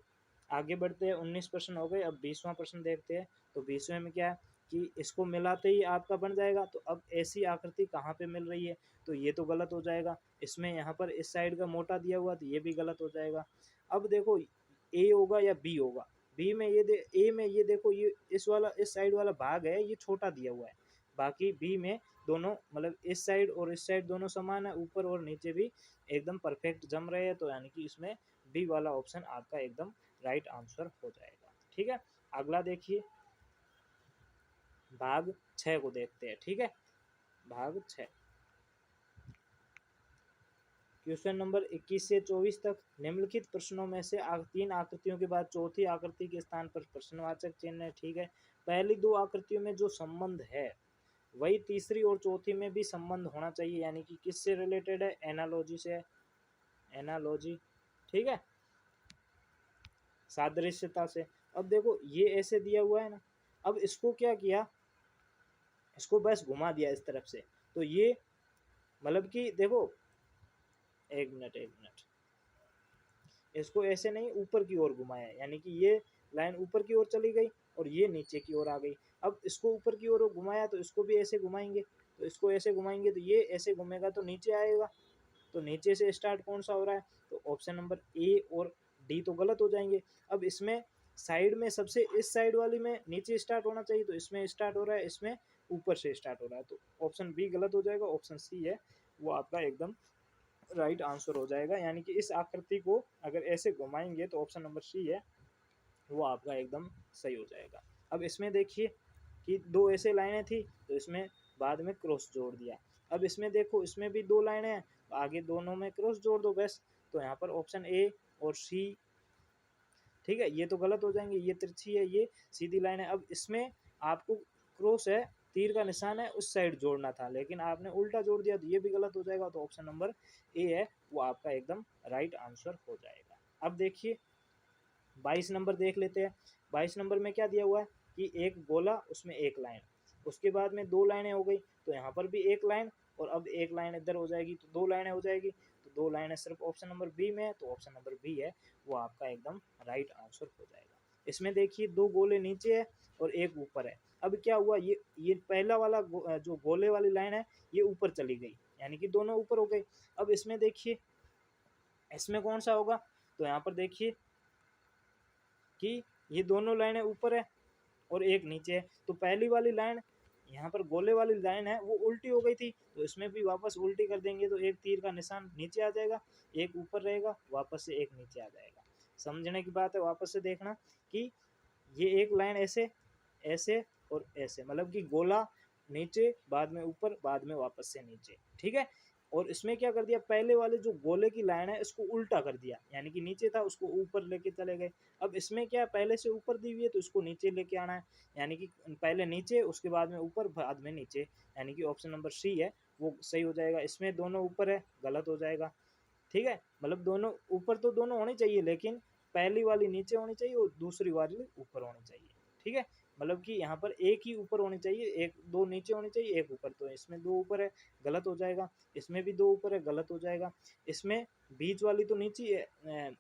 Speaker 1: आगे बढ़ते हैं, 19 प्रश्न हो गए, अब 20वां प्रश्न देखते हैं। तो 20वें में क्या है कि इसको मिलाते ही आपका बन जाएगा। तो अब ऐसी आकृति कहाँ पे मिल रही है, तो ये तो गलत हो जाएगा। इसमें यहाँ पर इस साइड का मोटा दिया हुआ, तो ये भी गलत हो जाएगा। अब देखो ए होगा या बी होगा, बी में ए में ये देखो ये इस वाला इस साइड वाला भाग है ये छोटा दिया हुआ है, बाकी बी में दोनों मतलब इस साइड और इस साइड दोनों समान है, ऊपर और नीचे भी एकदम परफेक्ट जम रहे हैं। तो यानी कि इसमें बी वाला ऑप्शन आपका एकदम राइट आंसर हो जाएगा, ठीक है। अगला देखिए भाग 6 को देखते हैं, ठीक है। भाग 6 क्वेश्चन नंबर 21 से 24 तक। निम्नलिखित प्रश्नों में से 3 आकृतियों के बाद चौथी आकृति के स्थान पर प्रश्नवाचक चिन्ह है, ठीक है। पहली 2 आकृतियों में जो संबंध है वही तीसरी और चौथी में भी संबंध होना चाहिए, यानी कि किससे रिलेटेड है, एनालॉजी से, एनालॉजी, ठीक है, सादृश्यता से। अब देखो ये ऐसे दिया हुआ है ना, अब इसको क्या किया, इसको बस घुमा दिया इस तरफ से। तो ये मतलब कि देखो एक मिनट, इसको ऐसे नहीं ऊपर की ओर घुमाया, यानी कि ये लाइन ऊपर की ओर चली गई और ये नीचे की ओर आ गई। अब इसको ऊपर की ओर घुमाया तो इसको भी ऐसे घुमाएंगे, तो इसको ऐसे घुमाएंगे तो ये ऐसे घूमेगा तो नीचे आएगा। तो नीचे से स्टार्ट कौन सा हो रहा है, तो ऑप्शन नंबर ए और डी तो गलत हो जाएंगे। अब इसमें साइड में सबसे इस साइड वाली में नीचे स्टार्ट होना चाहिए, तो इसमें स्टार्ट हो रहा है, इसमें ऊपर से स्टार्ट हो रहा है, तो ऑप्शन बी गलत हो जाएगा। ऑप्शन सी है वो आपका एकदम राइट आंसर हो जाएगा, यानी कि इस आकृति को अगर ऐसे घुमाएंगे तो ऑप्शन नंबर सी है वो आपका एकदम सही हो जाएगा। अब इसमें देखिए कि 2 ऐसे लाइनें थी तो इसमें बाद में क्रॉस जोड़ दिया। अब इसमें देखो इसमें भी 2 लाइनें हैं, तो आगे दोनों में क्रॉस जोड़ दो बस। तो यहाँ पर ऑप्शन ए और सी, ठीक है, ये तो गलत हो जाएंगे, ये तिरछी है, ये सीधी लाइन है। अब इसमें आपको क्रॉस है, तीर का निशान है, उस साइड जोड़ना था, लेकिन आपने उल्टा जोड़ दिया, तो ये भी गलत हो जाएगा। तो ऑप्शन नंबर ए है वो आपका एकदम राइट आंसर हो जाएगा। अब देखिए 22 नंबर देख लेते हैं। 22 नंबर में क्या दिया हुआ है कि एक गोला उसमें एक लाइन, उसके बाद में 2 लाइनें हो गई, तो यहाँ पर भी एक लाइन और अब एक लाइन इधर हो जाएगी, तो 2 लाइनें हो जाएगी। तो 2 लाइनें सिर्फ ऑप्शन नंबर बी में है, तो ऑप्शन नंबर बी है वो आपका एकदम राइट आंसर हो जाएगा। इसमें देखिए 2 गोले नीचे है और एक ऊपर है। अब क्या हुआ, ये पहला वाला जो गोले वाली लाइन है ये ऊपर चली गई, यानी कि दोनों ऊपर हो गए। अब इसमें देखिए इसमें कौन सा होगा, तो यहाँ पर देखिए कि ये दोनों लाइनें ऊपर है और एक नीचे है, तो पहली वाली लाइन यहाँ पर गोले वाली लाइन है वो उल्टी हो गई थी, तो इसमें भी वापस उल्टी कर देंगे, तो एक तीर का निशान नीचे आ जाएगा, एक ऊपर रहेगा, वापस से एक नीचे आ जाएगा। समझने की बात है, वापस से देखना कि ये एक लाइन ऐसे ऐसे और ऐसे, मतलब कि गोला नीचे बाद में ऊपर बाद में वापस से नीचे, ठीक है। और इसमें क्या कर दिया, पहले वाले जो गोले की लाइन है इसको उल्टा कर दिया, यानी कि नीचे था उसको ऊपर लेके चले गए। अब इसमें क्या पहले से ऊपर दी हुई है तो इसको नीचे लेके आना है, यानी कि पहले नीचे उसके बाद में ऊपर बाद में नीचे, यानी कि ऑप्शन नंबर सी है वो सही हो जाएगा। इसमें दोनों ऊपर है, गलत हो जाएगा, ठीक है। मतलब दोनों ऊपर तो दोनों होनी चाहिए, लेकिन पहली वाली नीचे होनी चाहिए और दूसरी वाली ऊपर होनी चाहिए, ठीक है। मतलब कि यहाँ पर एक ही ऊपर होनी चाहिए, एक 2 नीचे होनी चाहिए, एक ऊपर, तो इसमें 2 ऊपर है, गलत हो जाएगा। इसमें भी 2 ऊपर है, गलत हो जाएगा। इसमें बीच वाली तो नीचे है,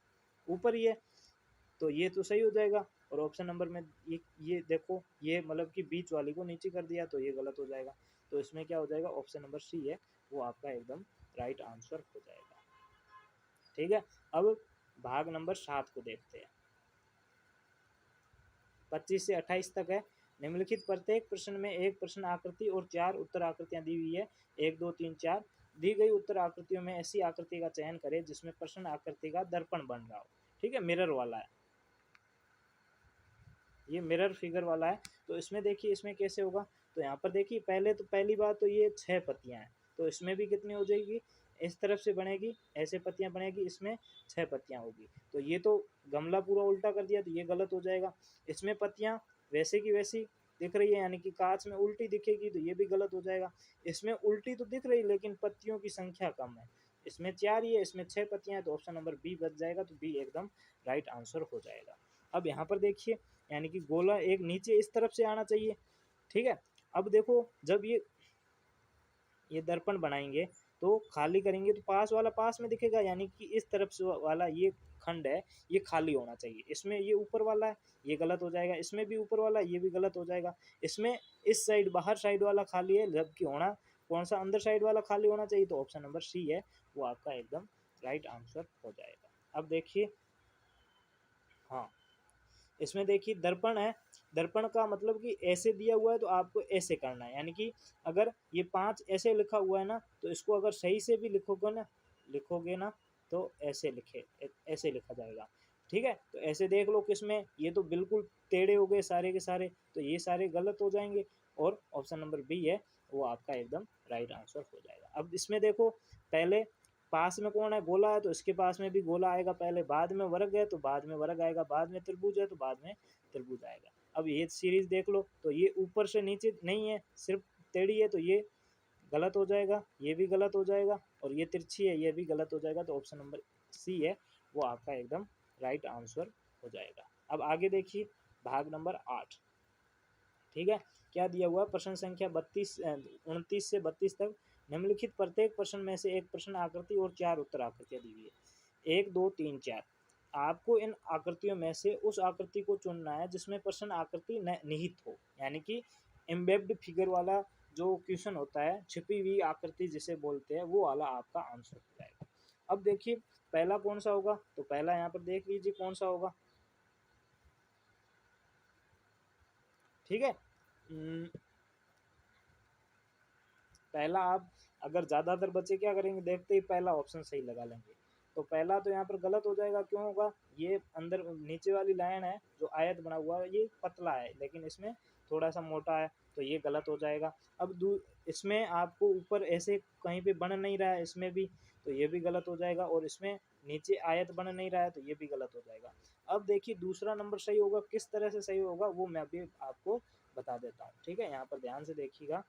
Speaker 1: ऊपर ही है, तो ये तो सही हो जाएगा। और ऑप्शन नंबर में ये देखो ये मतलब कि बीच वाली को नीचे कर दिया, तो ये गलत हो जाएगा। तो इसमें क्या हो जाएगा, ऑप्शन नंबर सी है वो आपका एकदम राइट आंसर हो जाएगा, ठीक है। अब भाग नंबर 7 को देखते हैं, 25 से 28 तक है। निम्नलिखित प्रत्येक प्रश्न में एक प्रश्न आकृति और 4 उत्तर आकृतियां दी हुई है, 1 2 3 4। दी गई उत्तर आकृतियों में ऐसी आकृति का चयन करें जिसमें प्रश्न आकृति का दर्पण बन रहा हो। ठीक है, मिरर वाला है, ये मिरर फिगर वाला है। तो इसमें देखिए इसमें कैसे होगा, तो यहाँ पर देखिए पहले तो पहली बात तो ये 6 पत्तियां हैं, तो इसमें भी कितनी हो जाएगी, इस तरफ से बनेगी, ऐसे पत्तियां बनेगी, इसमें 6 पत्तियां होगी। तो ये तो गमला पूरा उल्टा कर दिया तो ये गलत हो जाएगा। इसमें पत्तियां वैसे की वैसी दिख रही है, यानी कि कांच में उल्टी दिखेगी तो ये भी गलत हो जाएगा। इसमें उल्टी तो दिख रही लेकिन पत्तियों की संख्या कम है, इसमें 4 ही है, इसमें 6 पत्तियां हैं, तो ऑप्शन नंबर बी बच जाएगा, तो बी एकदम राइट आंसर हो जाएगा। अब यहाँ पर देखिए, यानी कि गोला एक नीचे इस तरफ से आना चाहिए। ठीक है, अब देखो जब ये दर्पण बनाएंगे तो खाली करेंगे तो पास वाला पास में दिखेगा, यानी कि इस तरफ से वाला ये खंड है ये खाली होना चाहिए। इसमें ये ऊपर वाला है ये गलत हो जाएगा, इसमें भी ऊपर वाला ये भी गलत हो जाएगा। इसमें इस साइड बाहर साइड वाला खाली है, जबकि होना कौन सा, अंदर साइड वाला खाली होना चाहिए, तो ऑप्शन नंबर सी है वो आपका एकदम राइट आंसर हो जाएगा। अब देखिए, हाँ इसमें देखिए दर्पण है, दर्पण का मतलब कि ऐसे दिया हुआ है तो आपको ऐसे करना है, यानी कि अगर ये 5 ऐसे लिखा हुआ है ना, तो इसको अगर सही से भी लिखोगे ना तो ऐसे ऐसे लिखा जाएगा। ठीक है, तो ऐसे देख लो किसमें, ये तो बिल्कुल टेढ़े हो गए सारे के सारे, तो ये सारे गलत हो जाएंगे, और ऑप्शन नंबर बी है वो आपका एकदम राइट आंसर हो जाएगा। अब इसमें देखो, पहले पास में कौन है, गोला है, तो इसके पास में भी गोला आएगा पहले, बाद में वर्ग है तो बाद में वर्ग आएगा, बाद में त्रिभुज है तो बाद में त्रिभुज आएगा। अब ये सीरीज देख लो, तो ये ऊपर से नीचे नहीं है, सिर्फ टेढ़ी है, तो ये गलत हो जाएगा, ये भी गलत हो जाएगा, और ये तिरछी है ये भी गलत हो जाएगा, तो ऑप्शन नंबर सी है वो आपका एकदम राइट आंसर हो जाएगा। अब आगे देखिए भाग नंबर 8। ठीक है, क्या दिया हुआ, प्रश्न संख्या 29 से 32 तक। निम्नलिखित प्रत्येक प्रश्न में से एक प्रश्न आकृति और 4 उत्तर आकृतियां दी हुई है, 1 2 3 4। आपको इन आकृतियों में से उस आकृति को चुनना है जिसमें प्रश्न आकृति निहित हो, यानी कि एम्बेब्ड फिगर वाला जो क्वेश्चन होता है, छिपी हुई आकृति जिसे बोलते हैं, वो वाला आपका आंसर हो जाएगा। अब देखिए पहला कौन सा होगा, तो पहला यहाँ पर देख लीजिए कौन सा होगा। ठीक है, पहला आप, अगर ज़्यादातर बच्चे क्या करेंगे, देखते ही पहला ऑप्शन सही लगा लेंगे, तो पहला तो यहाँ पर गलत हो जाएगा। क्यों होगा, ये अंदर नीचे वाली लाइन है जो आयत बना हुआ है ये पतला है, लेकिन इसमें थोड़ा सा मोटा है, तो ये गलत हो जाएगा। अब इसमें आपको ऊपर ऐसे कहीं पे बन नहीं रहा है, इसमें भी, तो ये भी गलत हो जाएगा, और इसमें नीचे आयत बन नहीं रहा है, तो ये भी गलत हो जाएगा। अब देखिए दूसरा नंबर सही होगा, किस तरह से सही होगा वो मैं अभी आपको बता देता हूँ। ठीक है, यहाँ पर ध्यान से देखिएगा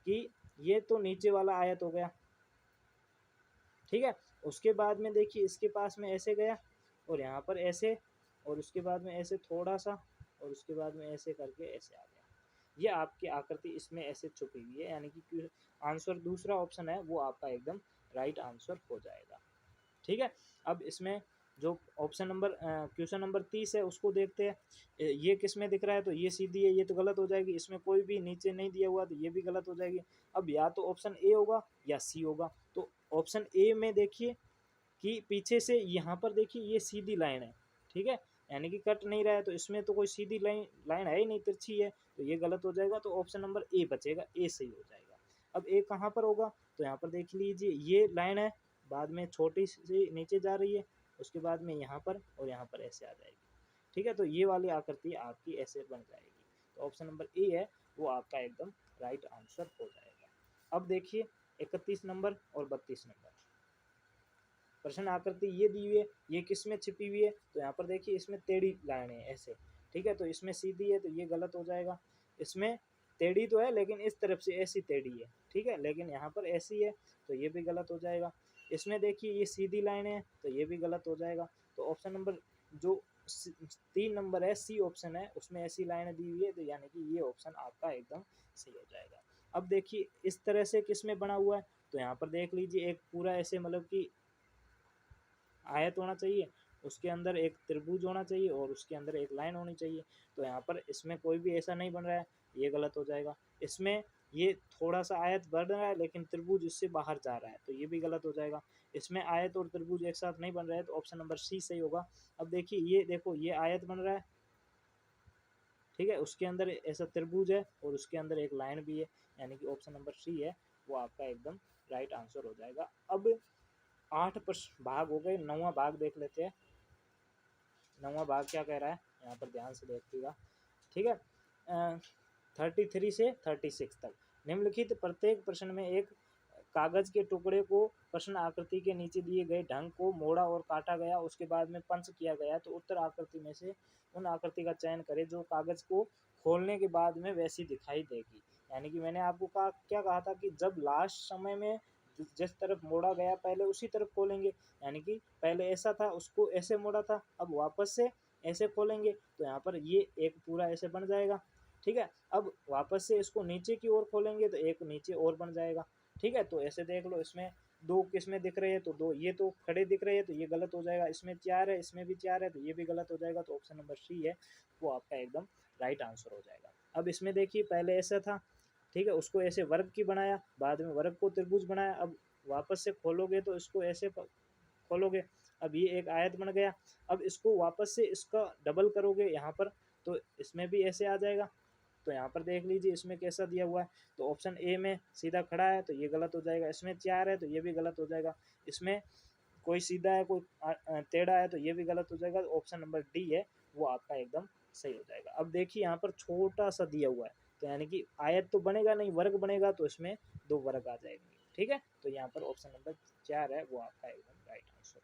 Speaker 1: कि ये तो नीचे वाला आयत हो गया। ठीक है, उसके बाद में देखिए इसके पास में ऐसे गया, और यहाँ पर ऐसे, और उसके बाद में ऐसे थोड़ा सा, और उसके बाद में ऐसे करके ऐसे आ गया। ये आपकी आकृति इसमें ऐसे छुपी हुई है, यानी कि आंसर दूसरा ऑप्शन है वो आपका एकदम राइट आंसर हो जाएगा। ठीक है, अब इसमें जो ऑप्शन नंबर क्वेश्चन नंबर 30 है उसको देखते हैं। ये किस में दिख रहा है, तो ये सीधी है, ये तो गलत हो जाएगी। इसमें कोई भी नीचे नहीं दिया हुआ तो ये भी गलत हो जाएगी। अब या तो ऑप्शन ए होगा या सी होगा, तो ऑप्शन ए में देखिए कि पीछे से यहाँ पर देखिए ये सीधी लाइन है। ठीक है, यानी कि कट नहीं रहा है, तो इसमें तो कोई सीधी लाइन लाइन है ही नहीं, तिरछी है, तो ये गलत हो जाएगा, तो ऑप्शन नंबर ए बचेगा, ए सही हो जाएगा। अब ए कहाँ पर होगा, तो यहाँ पर देख लीजिए ये लाइन है, बाद में छोटी सी नीचे जा रही है, उसके बाद में यहाँ पर और यहाँ पर ऐसे आ जाएगी। ठीक है, तो ये वाली आकृति आपकी ऐसे बन जाएगी, तो ऑप्शन नंबर ए है वो आपका एकदम राइट आंसर हो जाएगा। अब देखिए 31 नंबर और 32 नंबर प्रश्न आकृति ये दी हुई है, ये किस में छिपी हुई है, तो यहाँ पर देखिए इसमें टेढ़ी लाइन है ऐसे। ठीक है, तो इसमें सीधी है तो ये गलत हो जाएगा। इसमें टेढ़ी तो है लेकिन इस तरफ से ऐसी टेढ़ी है। ठीक है, लेकिन यहाँ पर ऐसी है तो ये भी गलत हो जाएगा। इसमें देखिए ये सीधी लाइन है तो ये भी गलत हो जाएगा। तो ऑप्शन नंबर जो 3 नंबर है, सी ऑप्शन है, उसमें ऐसी लाइन दी हुई है, तो यानी कि ये ऑप्शन आपका एकदम सही हो जाएगा। अब देखिए इस तरह से किस में बना हुआ है, तो यहाँ पर देख लीजिए एक पूरा ऐसे मतलब कि आयत होना चाहिए, उसके अंदर एक त्रिभुज होना चाहिए, और उसके अंदर एक लाइन होनी चाहिए। तो यहाँ पर इसमें कोई भी ऐसा नहीं बन रहा है, ये गलत हो जाएगा। इसमें ये थोड़ा सा आयत बढ़ रहा है लेकिन त्रिभुज इससे बाहर जा रहा है, तो ये भी गलत हो जाएगा। इसमें आयत और त्रिभुज एक साथ नहीं बन रहा है, तो ऑप्शन नंबर सी सही होगा। अब देखिए ये देखो ये आयत बन रहा है। ठीक है, उसके अंदर ऐसा त्रिभुज है और उसके अंदर एक लाइन भी है, यानी कि ऑप्शन नंबर सी है वो आपका एकदम राइट आंसर हो जाएगा। अब 8 भाग हो गए, 9वां भाग देख लेते हैं। 9वां भाग क्या कह रहा है, यहाँ पर ध्यान से देखिएगा, ठीक है। 33 से 36 तक निम्नलिखित प्रत्येक प्रश्न में एक कागज के टुकड़े को प्रश्न आकृति के नीचे दिए गए ढंग को मोड़ा और काटा गया, उसके बाद में पंच किया गया, तो उत्तर आकृति में से उन आकृति का चयन करें जो कागज को खोलने के बाद में वैसी दिखाई देगी। यानी कि मैंने आपको क्या कहा था कि जब लास्ट समय में जिस तरफ मोड़ा गया पहले उसी तरफ खोलेंगे, यानी कि पहले ऐसा था उसको ऐसे मोड़ा था, अब वापस से ऐसे खोलेंगे तो यहाँ पर ये एक पूरा ऐसे बन जाएगा, ठीक है। अब वापस से इसको नीचे की ओर खोलेंगे तो एक नीचे और बन जाएगा, ठीक है। तो ऐसे देख लो, इसमें 2 किसमें दिख रहे हैं तो 2 ये तो खड़े दिख रहे हैं तो ये गलत हो जाएगा, इसमें 4 है इसमें भी 4 है तो ये भी गलत हो जाएगा, तो ऑप्शन नंबर सी है वो आपका एकदम राइट आंसर हो जाएगा। अब इसमें देखिए पहले ऐसा था, ठीक है, उसको ऐसे वर्ग की बनाया, बाद में वर्ग को त्रिभुज बनाया, अब वापस से खोलोगे तो इसको ऐसे खोलोगे, अब ये एक आयत बन गया। अब इसको वापस से इसका डबल करोगे यहाँ पर तो इसमें भी ऐसे आ जाएगा। तो यहाँ पर देख लीजिए इसमें कैसा दिया हुआ है, तो ऑप्शन ए में सीधा खड़ा है तो ये गलत हो जाएगा, इसमें 4 है तो ये भी गलत हो जाएगा, इसमें कोई सीधा है कोई टेढ़ा है तो ये भी गलत हो जाएगा, ऑप्शन नंबर डी है वो आपका एकदम सही हो जाएगा। अब देखिए यहाँ पर छोटा सा दिया हुआ है, तो यानी कि आयत तो बनेगा नहीं, वर्ग बनेगा, तो इसमें 2 वर्ग आ जाएंगे, ठीक है। तो यहाँ पर ऑप्शन नंबर 4 है वो आपका एकदम राइट आंसर।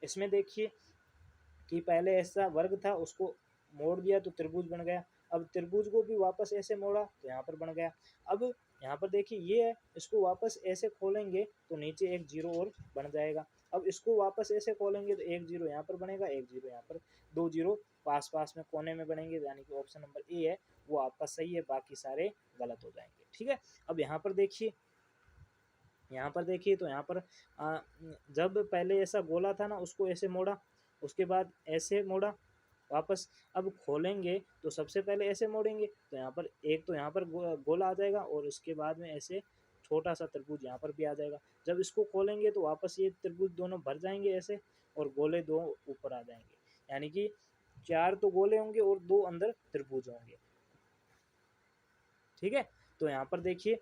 Speaker 1: इसमें देखिए कि पहले ऐसा वर्ग था उसको मोड़ दिया तो त्रिभुज बन गया, अब त्रिभुज को भी वापस ऐसे मोड़ा तो यहाँ पर बन गया। अब यहाँ पर देखिए ये है, इसको वापस ऐसे खोलेंगे तो नीचे एक जीरो और बन जाएगा, अब इसको वापस ऐसे खोलेंगे तो एक जीरो यहाँ पर बनेगा, एक जीरो यहाँ पर, 2 जीरो पास पास में कोने में बनेंगे, यानी कि ऑप्शन नंबर ए है वो आपका सही है, बाकी सारे गलत हो जाएंगे, ठीक है। अब यहाँ पर देखिए, यहाँ पर देखिए तो यहाँ पर जब पहले ऐसा गोला था ना उसको ऐसे मोड़ा, उसके बाद ऐसे मोड़ा वापस, अब खोलेंगे तो सबसे पहले ऐसे मोड़ेंगे तो यहाँ पर एक तो यहाँ पर गोला आ जाएगा और उसके बाद में ऐसे छोटा सा त्रिभुज यहाँ पर भी आ जाएगा, जब इसको खोलेंगे तो वापस ये त्रिभुज दोनों भर जाएंगे ऐसे और गोले 2 ऊपर आ जाएंगे, यानी कि 4 तो गोले होंगे और 2 अंदर त्रिभुज होंगे, ठीक है। तो यहाँ पर देखिए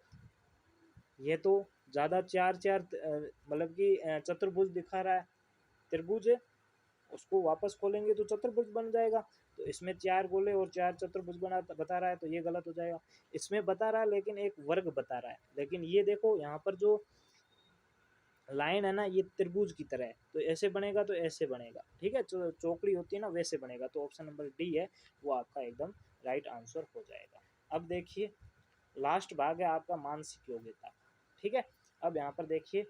Speaker 1: ये तो ज़्यादा 4 4 मतलब कि चतुर्भुज दिखा रहा है, त्रिभुज है, उसको वापस खोलेंगे तो चतुर्भुज बन जाएगा, तो इसमें 4 गोले और 4 चतुर्भुज बता रहा है तो ये गलत हो जाएगा। इसमें बता रहा है लेकिन एक वर्ग बता रहा है, लेकिन ये देखो यहाँ पर जो लाइन है ना ये त्रिभुज की तरह है, तो ऐसे बनेगा तो ऐसे बनेगा, ठीक है, चौकड़ी होती है ना वैसे बनेगा, तो ऑप्शन नंबर डी है वो आपका एकदम राइट आंसर हो जाएगा। अब देखिए लास्ट भाग है आपका मानसिक योग्यता, ठीक है। अब यहाँ पर देखिए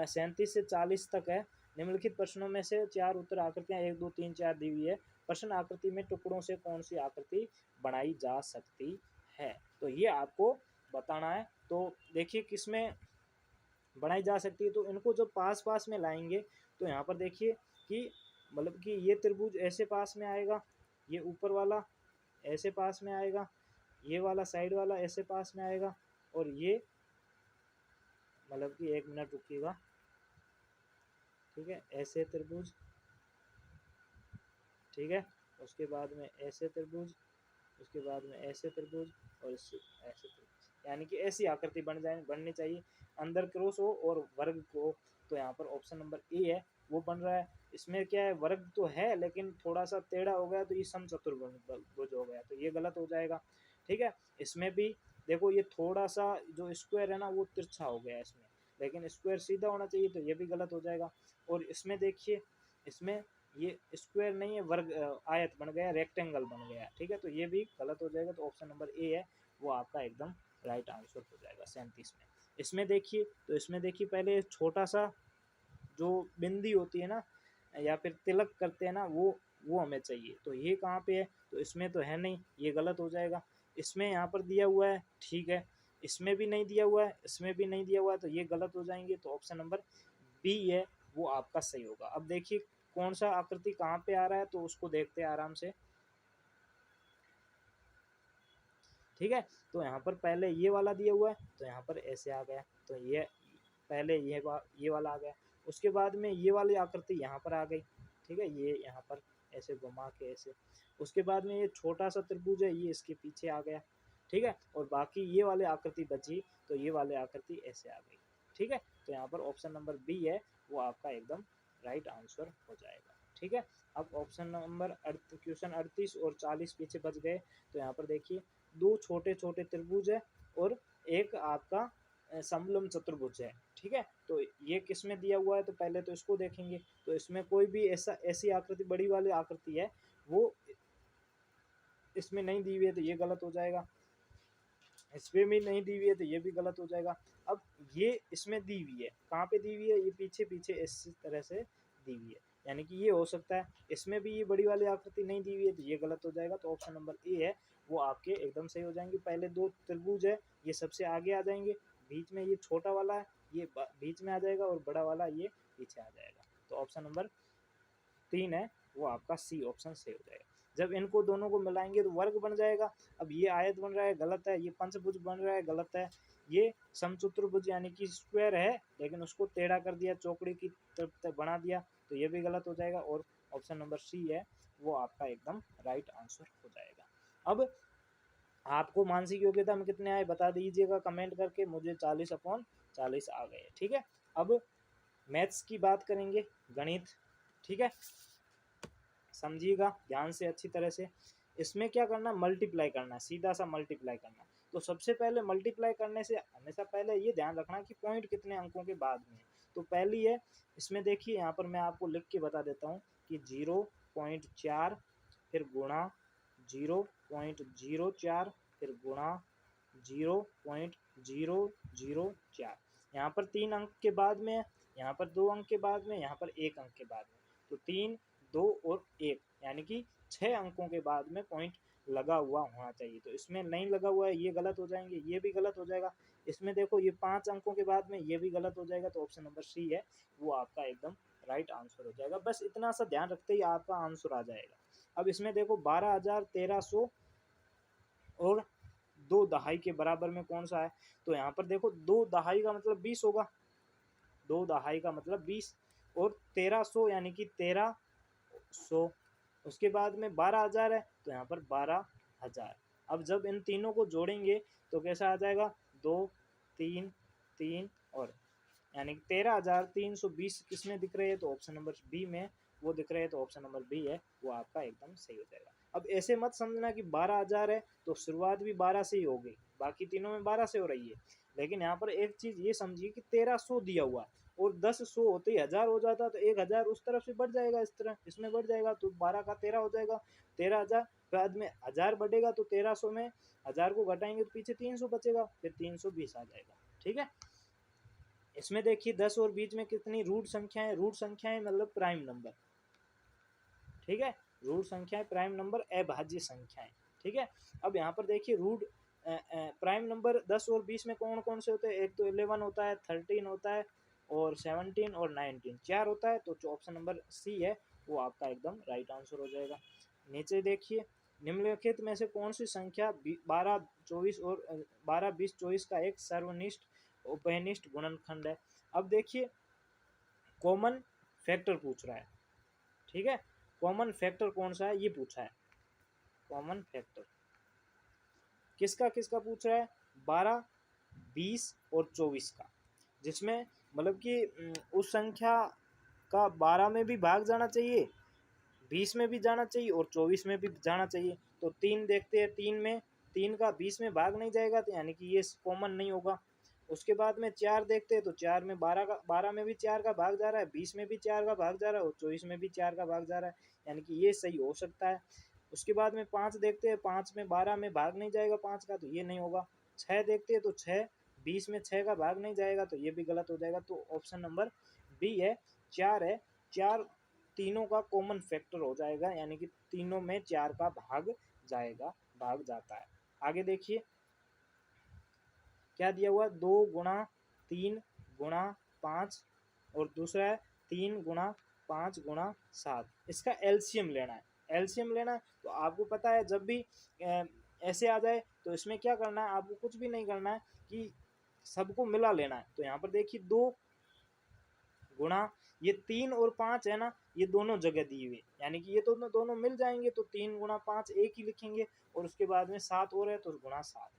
Speaker 1: 37 से 40 तक है, निम्नलिखित प्रश्नों में से 4 उत्तर आकृतियाँ 1 2 3 4 दी हुई है, प्रश्न आकृति में टुकड़ों से कौन सी आकृति बनाई जा सकती है, तो ये आपको बताना है। तो देखिए किसमें बनाई जा सकती है, तो इनको जब पास पास में लाएंगे तो यहाँ पर देखिए कि मतलब कि ये त्रिभुज ऐसे पास में आएगा, ये ऊपर वाला ऐसे पास में आएगा, ये वाला साइड वाला ऐसे पास में आएगा, और ये मतलब कि 1 मिनट रुकिएगा, ठीक है, ऐसे त्रिभुज, ठीक है, उसके बाद में ऐसे त्रिभुज, उसके बाद में ऐसे त्रिभुज और इससे ऐसे त्रिभुज, यानी कि ऐसी आकृति बननी चाहिए, अंदर क्रॉस हो और वर्ग को, तो यहाँ पर ऑप्शन नंबर ए है वो बन रहा है। इसमें क्या है, वर्ग तो है लेकिन थोड़ा सा टेढ़ा हो गया तो ये समचतुर्भुज हो गया, तो ये गलत हो जाएगा, ठीक है। इसमें भी देखो ये थोड़ा सा जो स्क्वायर है ना वो तिरछा हो गया इसमें, लेकिन स्क्वायर सीधा होना चाहिए तो ये भी गलत हो जाएगा। और इसमें देखिए इसमें ये स्क्वायर नहीं है, वर्ग आयत बन गया, रेक्टेंगल बन गया, ठीक है, तो ये भी गलत हो जाएगा, तो ऑप्शन नंबर ए है वो आपका एकदम राइट आंसर हो जाएगा 37 में। इसमें देखिए तो इसमें देखिए पहले छोटा सा जो बिंदी होती है ना या फिर तिलक करते हैं ना वो हमें चाहिए, तो ये कहाँ पे है, तो इसमें तो है नहीं, ये गलत हो जाएगा। इसमें यहाँ पर दिया हुआ है, ठीक है, इसमें भी नहीं दिया हुआ है, इसमें भी नहीं दिया हुआ है, तो ये गलत हो जाएंगे, तो ऑप्शन नंबर बी है वो आपका सही होगा। अब देखिए कौन सा आकृति कहाँ पे आ रहा है तो उसको देखते हैं आराम से, ठीक है। तो यहाँ पर पहले ये वाला दिया हुआ है तो यहाँ पर ऐसे आ गया, तो ये पहले ये वाला आ गया, उसके बाद में ये वाली आकृति यहाँ पर आ गई, ठीक है, ये यहाँ पर ऐसे घुमा के ऐसे। उसके बाद में ये छोटा सा त्रिभुज है, ये इसके पीछे आ गया, ठीक है, और बाकी ये वाली आकृति बची, तो ये वाली आकृति ऐसे आ गई, ठीक है। तो यहाँ पर ऑप्शन नंबर बी है वो आपका एकदम राइट आंसर हो जाएगा, ठीक है। अब ऑप्शन नंबर क्वेश्चन 38 और 40 पीछे बच गए। तो यहाँ पर देखिए दो छोटे छोटे त्रिभुज है और एक आपका समलंब चतुर्भुज है, ठीक है। तो ये किस में दिया हुआ है, तो पहले तो इसको देखेंगे। तो इसमें कोई भी ऐसी आकृति बड़ी वाली आकृति है वो इसमें नहीं दी हुई है, तो ये गलत हो जाएगा। इसमें भी नहीं दी हुई है तो ये भी गलत हो जाएगा। अब ये इसमें दी हुई है, कहाँ पे दी हुई है, ये पीछे पीछे इस तरह से दी हुई है, यानी कि ये हो सकता है। इसमें भी ये बड़ी वाली आकृति नहीं दी हुई है तो ये गलत हो जाएगा। तो ऑप्शन नंबर ए है वो आपके एकदम सही हो जाएंगे। पहले दो त्रिभुज है ये सबसे आगे आ जाएंगे, बीच में ये छोटा वाला है ये बीच में आ जाएगा और बड़ा वाला ये पीछे आ जाएगा। तो ऑप्शन नंबर 3 है वो आपका सी ऑप्शन सही हो जाएगा। जब इनको दोनों को मिलाएंगे तो वर्ग बन जाएगा। अब ये आयत बन रहा है, गलत है। ये पंचभुज बन रहा है, गलत है। ये समचतुर्भुज यानी कि स्क्वायर है लेकिन उसको टेढ़ा कर दिया, चौकड़ी की तरफ बना दिया, तो ये भी गलत हो जाएगा। और ऑप्शन नंबर सी है वो आपका एकदम राइट आंसर हो जाएगा। अब आपको मानसिक योग्यता में कितने आए बता दीजिएगा कमेंट करके। मुझे 40/40 आ गए, ठीक है। अब मैथ्स की बात करेंगे, गणित, ठीक है। समझिएगा ध्यान से अच्छी तरह से। इसमें क्या करना, मल्टीप्लाई करना, सीधा सा मल्टीप्लाई करना। तो सबसे पहले मल्टीप्लाई करने से हमेशा पहले ये ध्यान रखना कि पॉइंट कितने अंकों के बाद में है। तो पहली है, इसमें देखिए यहाँ पर मैं आपको लिख के बता देता हूँ कि 0.4 फिर गुणा 0.04 फिर गुणा 0.004। यहाँ पर 3 अंक के बाद में, यहाँ पर 2 अंक के बाद में, यहाँ पर 1 अंक के बाद में। तो 3, 2 और 1 यानी कि 6 अंकों के बाद में पॉइंट लगा हुआ होना चाहिए। तो इसमें नहीं लगा हुआ है, ये गलत हो जाएंगे, ये भी गलत हो जाएगा। इसमें देखो ये 5 अंकों के बाद में, ये भी गलत हो जाएगा। तो ऑप्शन नंबर सी है वो आपका एकदम राइट आंसर हो जाएगा। बस इतना सा ध्यान रखते ही आपका आंसर आ जाएगा। अब इसमें देखो 12,1300 और 2 दहाई के बराबर में कौन सा है। तो यहाँ पर देखो 2 दहाई का मतलब 20 होगा, 2 दहाई का मतलब 20 और 1300 यानी कि 1300। उसके बाद में 12,000 है तो यहाँ पर 12,000। अब जब इन तीनों को जोड़ेंगे तो कैसा आ जाएगा, 2 3 3 और यानी कि 13,320 किसमें दिख रहे हैं, तो ऑप्शन नंबर बी में वो दिख रहे हैं। तो ऑप्शन नंबर बी है वो आपका एकदम सही हो जाएगा। अब ऐसे मत समझना कि 12,000 है तो शुरुआत भी 12 से ही हो गई, बाकी तीनों में 12 से हो रही है। लेकिन यहाँ पर एक चीज ये समझिए कि 1300 दिया हुआ और 10 100 होते ही 1000 हो जाता, तो 1000 उस तरफ से बढ़ जाएगा, इस तरह इसमें बढ़ जाएगा, तो 12 का 13 हो जाएगा, 13,000। बाद में 1000 बढ़ेगा तो 1300 में 1000 को घटाएंगे तो पीछे 300 बचेगा, फिर 320 आ जाएगा, ठीक है। इसमें देखिए 10 और बीच में कितनी रूट संख्याएं, रूट संख्याएं मतलब प्राइम नंबर, ठीक है। रूट संख्याएं प्राइम नंबर अभाज्य संख्याएं, ठीक है। अब यहाँ पर देखिए रूट प्राइम नंबर 10 और 20 में कौन कौन से होते हैं, एक तो 11 होता है, 13 होता है और 17 और 19 4 होता है। तो जो ऑप्शन नंबर सी है वो आपका एकदम राइट आंसर हो जाएगा। नीचे देखिए निम्नलिखित में से कौन सी संख्या 12 24 और 12 20 24 का एक सर्वनिष्ठ उपनिष्ठ गुणनखंड है। अब देखिए कॉमन फैक्टर पूछ रहा है, ठीक है। कॉमन फैक्टर कौन सा है ये पूछा है। कॉमन फैक्टर किसका किसका पूछ रहा है, 12 20 और 24 का, जिसमें मतलब कि उस संख्या का 12 में भी भाग जाना चाहिए, 20 में भी जाना चाहिए और 24 में भी जाना चाहिए। तो 3 देखते हैं, 3 में 3 का 20 में भाग नहीं जाएगा तो यानी कि ये कॉमन नहीं होगा। उसके बाद में 4 देखते हैं तो 4 में 12 में भी 4 का भाग जा रहा है, 20 में भी 4 का भाग जा रहा है और 24 में भी 4 का भाग जा रहा है, यानी कि ये सही हो सकता है। उसके बाद में 5 देखते हैं, 5 में 12 में भाग नहीं जाएगा 5 का, तो ये नहीं होगा। 6 देखते हैं तो 6 20 में 6 का भाग नहीं जाएगा, तो ये भी गलत हो जाएगा। तो ऑप्शन नंबर बी है 4 है, 4 तीनों का कॉमन फैक्टर हो जाएगा, यानी कि तीनों में 4 का भाग जाएगा, भाग जाता है। आगे देखिए क्या दिया हुआ, 2 गुणा 3 गुणा 5 और दूसरा है 3 गुणा 5 गुणा 7। इसका एलसीएम लेना है, एलसीएम लेना है। तो आपको पता है जब भी ऐसे आ जाए तो इसमें क्या करना है, आपको कुछ भी नहीं करना है कि सबको मिला लेना है। तो यहाँ पर देखिए 2 गुणा ये 3 और 5 है ना, ये दोनों जगह दी हुई, यानी कि ये तो दोनों मिल जाएंगे, तो 3 गुणा 5 एक ही लिखेंगे, और उसके बाद में 7 और है तो गुणा 7,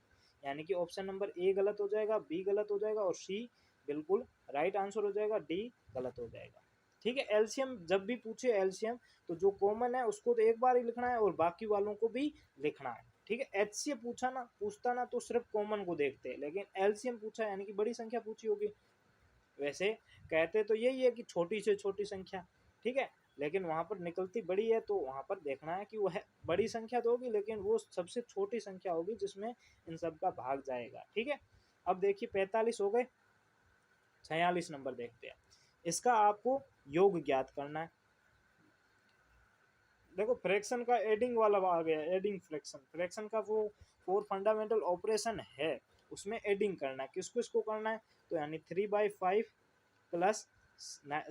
Speaker 1: यानी कि ऑप्शन नंबर ए गलत हो जाएगा, बी गलत हो जाएगा, और सी बिल्कुल राइट आंसर हो जाएगा, डी गलत हो जाएगा। ठीक है, एलसीएम जब भी पूछे एलसीएम, तो जो कॉमन है उसको तो एक बार ही लिखना है और बाकी वालों को भी लिखना है। ठीक है, एच से पूछता ना तो सिर्फ कॉमन को देखते हैं, लेकिन एलसीएम पूछा यानी कि बड़ी संख्या पूछी होगी। वैसे कहते तो यही है कि छोटी से छोटी संख्या, ठीक है, लेकिन वहां पर निकलती बड़ी है, तो वहां पर देखना है कि वह बड़ी संख्या तो होगी, लेकिन वो सबसे छोटी संख्या होगी जिसमें इन सब का भाग जाएगा। ठीक है, अब देखिए 45 हो गए, 46 नंबर देखते हैं। इसका आपको योग ज्ञात करना है। देखो फ्रैक्शन का एडिंग वाला आ गया, एडिंग फ्रैक्शन, फ्रैक्शन का वो 4 फंडामेंटल ऑपरेशन है, उसमें एडिंग करना है। किसको इसको करना है, तो यानी 3/5 प्लस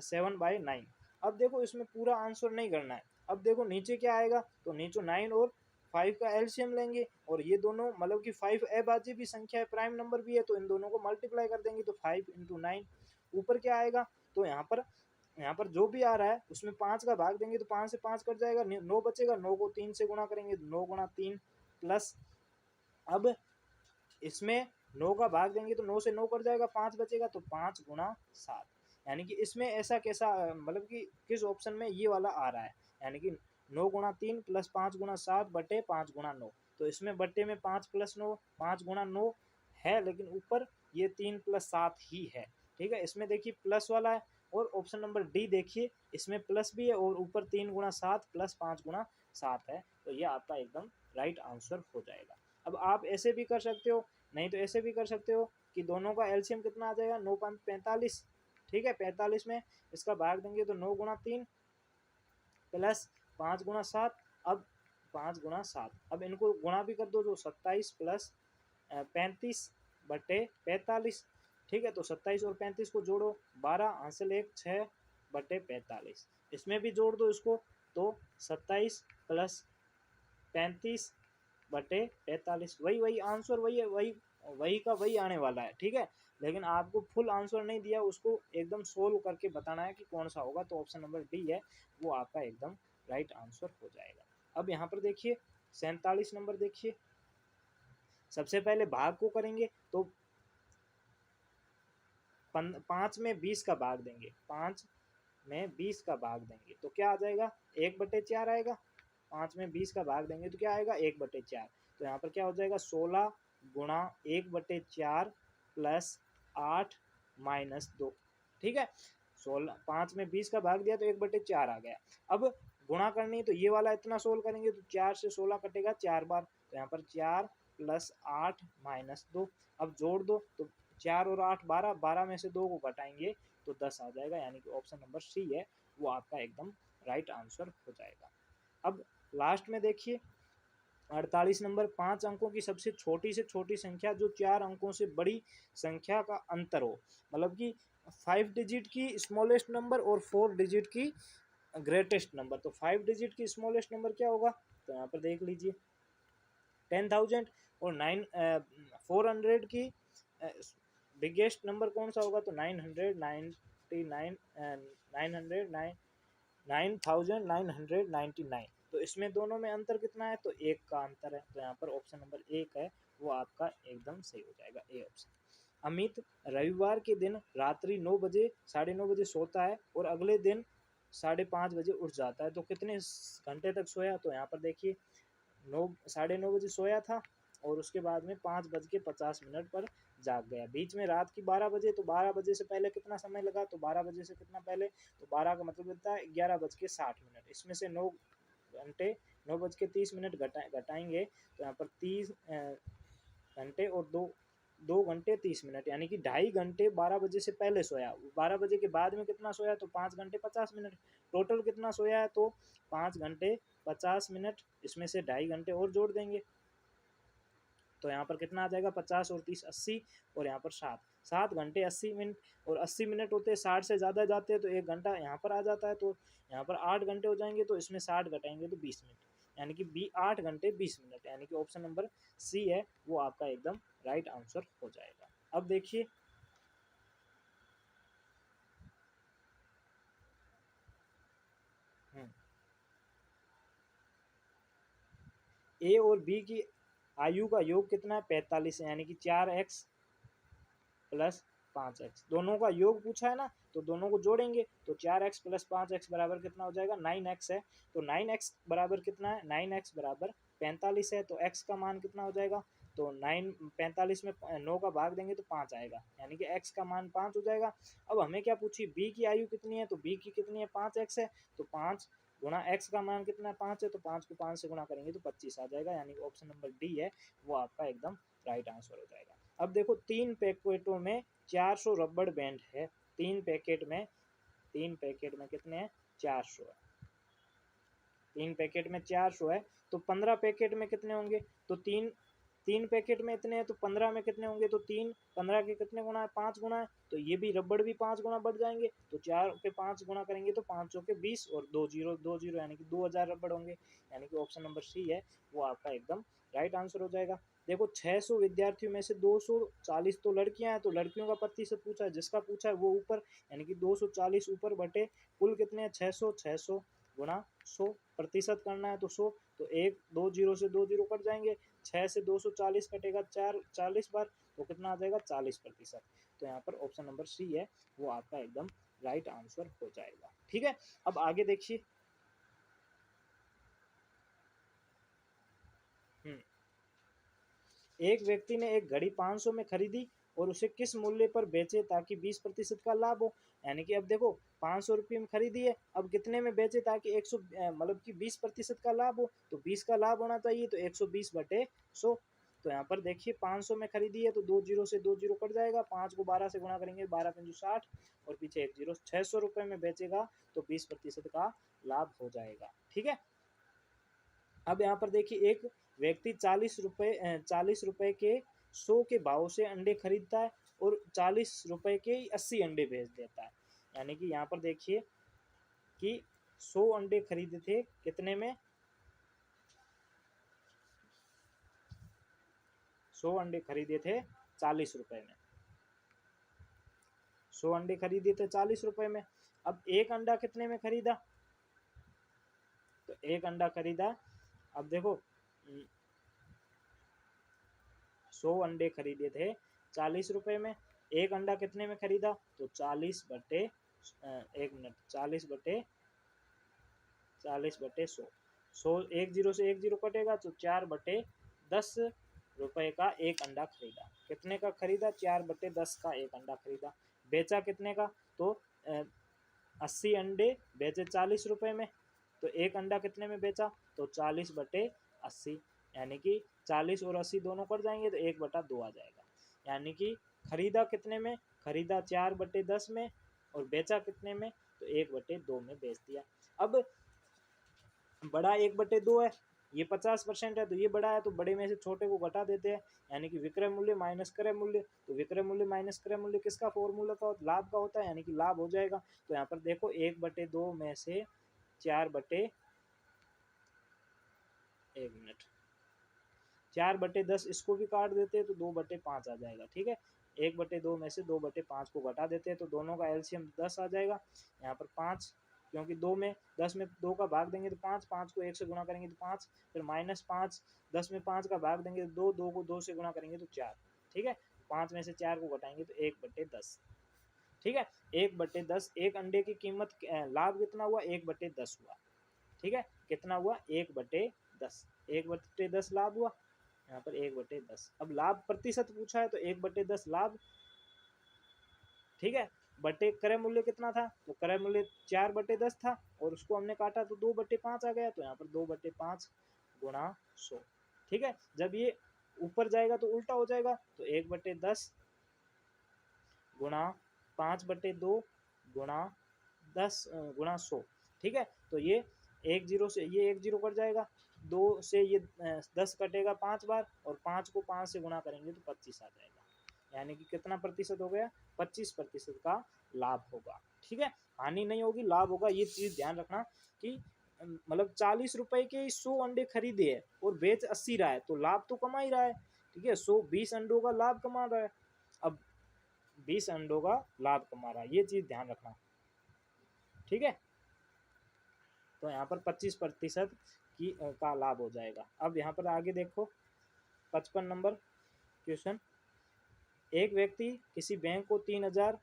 Speaker 1: 7/9। अब देखो इसमें पूरा आंसर नहीं करना है। अब देखो नीचे क्या आएगा, तो नीचे 9 और 5 का एलसीएम लेंगे, और ये दोनों मतलब कि 5 अभाज्य भी संख्या है, प्राइम नंबर भी है, तो इन दोनों को मल्टीप्लाई कर देंगे, तो 5 × 9। ऊपर क्या आएगा, तो यहाँ पर जो भी आ रहा है उसमें 5 का भाग देंगे, तो 5 से 5 कट जाएगा, 9 बचेगा, 9 को 3 से गुणा करेंगे, 9 गुणा 3 प्लस, अब इसमें 9 का भाग देंगे तो 9 से 9 कट जाएगा, 5 बचेगा, तो 5 गुणा 7। यानी कि इसमें ऐसा कैसा मतलब कि किस ऑप्शन में ये वाला आ रहा है, यानी कि 9 गुणा 3 प्लस 5 गुणा 7 बटे 5 गुणा 9, तो इसमें बटे में 5 प्लस 9, 5 गुणा 9 है, लेकिन ऊपर ये 3 प्लस 7 ही है। ठीक है, इसमें देखिए प्लस वाला है, और ऑप्शन नंबर डी देखिए इसमें प्लस भी है, और ऊपर 3 गुणा 7 प्लस 5 गुणा 7 है, तो ये आपका एकदम राइट आंसर हो जाएगा। अब आप ऐसे भी कर सकते हो, नहीं तो ऐसे भी कर सकते हो कि दोनों का एलसीएम कितना आ जाएगा, 9 5 45। ठीक है, 45 में इसका भाग देंगे तो 9 गुणा 3 प्लस 5 गुणा 7, अब 5 गुणा 7, अब इनको गुणा भी कर दो, तो 27 प्लस 35 बटे 45। ठीक है, तो 27 और 35 को जोड़ो, 12 हासिल 1 6 बटे 45, इसमें भी जोड़ दो इसको, तो 27 प्लस 35 बटे 45, वही वही आंसर, वही है, वही वही का वही आने वाला है। ठीक है, लेकिन आपको फुल आंसर नहीं दिया, उसको एकदम सोल्व करके बताना है कि कौन सा होगा, तो ऑप्शन नंबर डी है वो आपका एकदम राइट आंसर हो जाएगा। अब यहाँ पर देखिए 47 नंबर देखिए, सबसे पहले भाग को करेंगे, तो 5 में 20 का भाग देंगे, 5 में 20 का भाग देंगे तो क्या आ जाएगा, 1/4 आएगा। 5 में 20 का भाग देंगे तो क्या आएगा, 1/4, तो यहाँ पर क्या हो जाएगा, 16 गुणा 1/4 प्लस 8 माइनस 2। ठीक है, 16, 5 में 20 का भाग दिया तो 1/4 आ गया। अब गुणा करनी है, तो ये वाला इतना सोल्व करेंगे, तो 4 से 16 कटेगा 4 बार, तो यहाँ पर 4 प्लस 8 माइनस 2, अब जोड़ दो, तो 4 और 8 12, 12 में से 2 को घटाएंगे तो 10 आ जाएगा, यानी कि ऑप्शन नंबर सी है वो आपका एकदम राइट आंसर हो जाएगा। अब लास्ट में देखिए 48 नंबर, 5 अंकों की सबसे छोटी से छोटी संख्या जो 4 अंकों से बड़ी संख्या का अंतर हो, मतलब कि 5 डिजिट की स्मॉलेस्ट नंबर और 4 डिजिट की ग्रेटेस्ट नंबर। तो 5 डिजिट की स्मॉलेस्ट नंबर क्या होगा, तो यहाँ पर देख लीजिए 10,000, और 400 की बिगेस्ट नंबर कौन सा होगा, तो 999 9,999। तो इसमें दोनों में अंतर कितना है, तो 1 का अंतर है, तो यहाँ पर ऑप्शन नंबर 1 है वो आपका एकदम सही हो जाएगा, ए ऑप्शन। अमित रविवार के दिन रात्रि 9 बजे 9:30 बजे सोता है और अगले दिन 5:30 बजे उठ जाता है, तो कितने घंटे तक सोया, तो यहाँ पर देखिए 9 बजे सोया था, और उसके बाद में 5:50 पर जाग गया, बीच में रात की 12 बजे, तो 12 बजे से पहले कितना समय लगा, तो 12 बजे से कितना पहले, तो 12 का मतलब होता है 11:60, इसमें से 9 घंटे 9:30 घटाएंगे, तो यहाँ पर 30 घंटे और 2 घंटे 30 मिनट, यानी कि 2.5 घंटे 12 बजे से पहले सोया, 12 बजे के बाद में कितना सोया, तो 5 घंटे 50 मिनट, टोटल कितना सोया है, तो 5 घंटे 50 मिनट, इसमें से 2.5 घंटे और जोड़ देंगे, तो यहाँ पर कितना आ जाएगा, 50 और 30 80, और यहाँ पर 7 घंटे 80 मिनट, और 80 मिनट होते हैं 60 से ज़्यादा जाते हैं तो 1 घंटा यहाँ पर आ जाता है, तो यहाँ पर 8 घंटे हो जाएंगे, तो इसमें 60 घटाएंगे तो 20 मिनट, यानी कि 8 घंटे 20 मिनट, यानी कि ऑप्शन नंबर सी है वो आपका एकदम राइट आंसर हो जाएगा। अब देखिए ए और बी की आयु का योग कितना है 45 है, यानी कि 4x प्लस 5x, दोनों का योग पूछा है ना, तो दोनों को जोड़ेंगे तो 4x प्लस 5x बराबर कितना हो जाएगा 9x है। तो 9x बराबर कितना है 9x बराबर 45 है, तो x का मान कितना हो जाएगा, तो 45 में 9 का भाग देंगे तो 5 आएगा, यानी कि x का मान 5 हो जाएगा। अब हमें क्या पूछी b की आयु कितनी है, तो b की कितनी है 5x है, तो 5 गुणा x का मान कितना है 5 है, तो 5 को 5 से गुणा करेंगे तो 25 आ जाएगा, यानी कि ऑप्शन नंबर डी है वो आपका एकदम राइट आंसर हो जाएगा। अब देखो 3 पैकेटों में 400 रबड़ बैंड है, 3 पैकेट में कितने हैं 400 है, 3 पैकेट में 400 है, तो 15 पैकेट में कितने होंगे, तो तीन पैकेट में इतने हैं, तो 15 में कितने होंगे, तो 15 के कितने गुना है 5 गुना है, तो ये भी रबड़ भी 5 गुना बढ़ जाएंगे, तो 4 के 5 गुना करेंगे तो 5 के 20 और 2 जीरो यानी कि 2000 रबड़ होंगे, यानी कि ऑप्शन नंबर सी है वो आपका एकदम राइट आंसर हो जाएगा। देखो 600 विद्यार्थियों में से 240 तो लड़कियां हैं, तो लड़कियों का प्रतिशत पूछा है, जिसका पूछा है वो ऊपर, यानी कि 240 ऊपर बटे कुल कितने हैं 600 गुणा 100 प्रतिशत करना है तो 100, तो एक 2 जीरो से 2 जीरो कट जाएंगे, 6 से 240 कटेगा 40 बार, तो कितना आ जाएगा 40%। तो यहाँ पर ऑप्शन नंबर सी है वो आपका एकदम राइट आंसर हो जाएगा। ठीक है, अब आगे देखिए। एक व्यक्ति ने एक घड़ी 500 में खरीदी और उसे किस मूल्य पर बेचे ताकि 20% का लाभ हो, यानी कि अब देखो 500 रुपये में खरीदी है, अब कितने में बेचे ताकि 100 मतलब कि 20% का लाभ हो, तो 20 का लाभ होना चाहिए, तो 120 बटे 100। तो यहाँ पर देखिए 500 में खरीदी है तो 2 जीरो से 2 जीरो कट जाएगा, 5 को 12 से गुणा करेंगे 12 पंजू 60 और पीछे 1 जीरो, 600 रुपये में बेचेगा तो 20% का लाभ हो जाएगा। ठीक है, अब यहाँ पर देखिए एक व्यक्ति 40 रुपए के 100 के भाव से अंडे खरीदता है और 40 रुपए के 80 अंडे बेच देता है, यानी कि यहाँ पर देखिए कि 100 अंडे खरीदे थे कितने में, 100 अंडे खरीदे थे 40 रुपए में, 100 अंडे खरीदे थे 40 रुपए में। अब एक अंडा कितने में खरीदा, तो एक अंडा खरीदा, अब देखो 100 अंडे खरीदे थे 40 रुपए में, एक अंडा कितने में खरीदा, तो 40 बटे 100, 100 एक जीरो से एक जीरो कटेगा तो 4/10 रुपए का एक अंडा खरीदा, कितने का खरीदा 4/10 का एक अंडा खरीदा, बेचा कितने का, तो 80 अंडे बेचे 40 रुपए में, तो एक अंडा कितने में बेचा, तो 40/80, यानी कि 40 और 80 दोनों कट जाएंगे तो 1/2 आ जाएगा, यानी कि खरीदा कितने में, खरीदा 4/10 में और बेचा कितने में, तो 1/2 में बेच दिया। अब बड़ा 1/2 है, ये 50% है, तो ये बड़ा है, तो बड़े में से छोटे को घटा देते हैं, यानी कि विक्रय मूल्य माइनस क्रय मूल्य, तो विक्रय मूल्य माइनस क्रय मूल्य किसका फॉर्मूला का लाभ का होता है, यानी कि लाभ हो जाएगा। तो यहाँ पर देखो 1/2 में से 4/10 इसको भी काट देते हैं तो 2/5 आ जाएगा। ठीक है, 1/2 में से 2/5 को घटा देते हैं तो दोनों का एलसीएम 10 आ जाएगा, यहाँ पर 5, क्योंकि 10 में 2 का भाग देंगे तो 5, 5 को 1 से गुणा करेंगे तो 5, फिर -5, 10 में 5 का भाग देंगे तो 2, 2 को 2 से गुणा करेंगे तो 4। ठीक है, 5 में से 4 को घटाएंगे तो 1/10। ठीक है, 1/10, एक अंडे की कीमत लाभ कितना हुआ 1/10 हुआ। ठीक है, कितना हुआ 1/10, 1/10 लाभ हुआ, यहाँ पर 1/10। अब लाभ प्रतिशत पूछा है तो 1/10 लाभ। ठीक है, बटे क्रय मूल्य कितना था, तो क्रय मूल्य 4/10 था और उसको हमने काटा तो 2/5 आ गया, तो यहाँ पर 2/5 गुणा 100। ठीक है, जब ये ऊपर जाएगा तो उल्टा हो जाएगा, तो 1/10 गुणा 5/2 गुणा 10 गुणा 100। ठीक है, तो ये 1 जीरो से ये 1 जीरो कट जाएगा, 2 से ये 10 कटेगा 5 बार और 5 को 5 से गुणा करेंगे तो 25 आ जाएगा, यानी कि कितना प्रतिशत हो गया 25% का लाभ होगा। ठीक है, हानि नहीं होगी, लाभ होगा, ये चीज ध्यान रखना कि मतलब 40 रुपए के 100 अंडे खरीदे है और बेच 80 रहा है, तो लाभ तो कमा ही रहा है। ठीक है, 20 अंडों का लाभ कमा रहा है, अब 20 अंडों का लाभ कमा रहा है, ये चीज ध्यान रखना। ठीक है, तो यहाँ पर 25% की का लाभ हो जाएगा। अब यहाँ पर आगे देखो 55 नंबर क्वेश्चन, एक व्यक्ति किसी बैंक को 3,000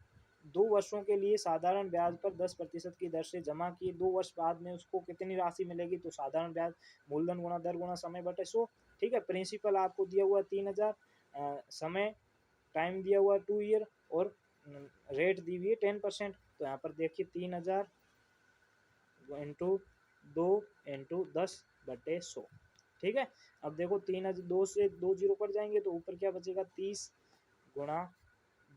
Speaker 1: 2 वर्षों के लिए साधारण ब्याज पर 10% की दर से जमा किए, 2 वर्ष बाद में उसको कितनी राशि मिलेगी? तो साधारण ब्याज मूलधन गुणा दर गुणा समय बटे 100। ठीक है, प्रिंसिपल आपको दिया हुआ 3,000, समय टाइम दिया हुआ 2 ईयर और रेट दी हुई है 10%। तो यहाँ पर देखिए 3,000 इंटू 2 इंटू 10/100। ठीक है, अब देखो 3,000 2 से 2 जीरो कट जाएंगे तो ऊपर क्या बचेगा? 30 गुणा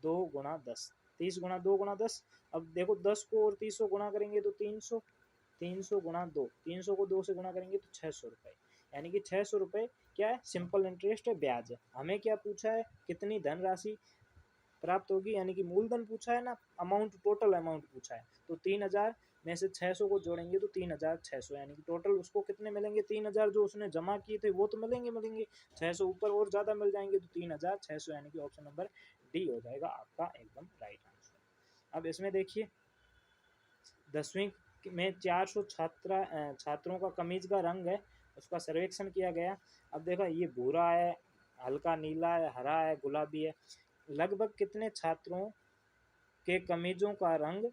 Speaker 1: 2 गुणा 10, 30 गुणा 2 गुणा 10। अब देखो 10 को और 30 को गुणा करेंगे तो 300, 300 गुणा 2, 300 को 2 से गुणा करेंगे तो 600 रुपये, यानी कि 600 रुपये क्या है? सिंपल इंटरेस्ट है, ब्याज है। हमें क्या पूछा है? कितनी धनराशि प्राप्त होगी, यानी कि मूलधन पूछा है ना, अमाउंट, टोटल अमाउंट पूछा है। तो 3,000 में से 600 को जोड़ेंगे तो 3,600, यानी कि टोटल उसको कितने मिलेंगे? 3,000 जो उसने जमा किए थे वो तो मिलेंगे, 600 ऊपर और ज़्यादा मिल जाएंगे, तो 3,600, यानी कि ऑप्शन नंबर डी हो जाएगा आपका एकदम राइट आंसर। अब इसमें देखिए 10वीं में 400 छात्रों का कमीज का रंग है, उसका सर्वेक्षण किया गया। अब देखा ये भूरा है, हल्का नीला है, हरा है, गुलाबी है। लगभग कितने छात्रों के कमीजों का रंग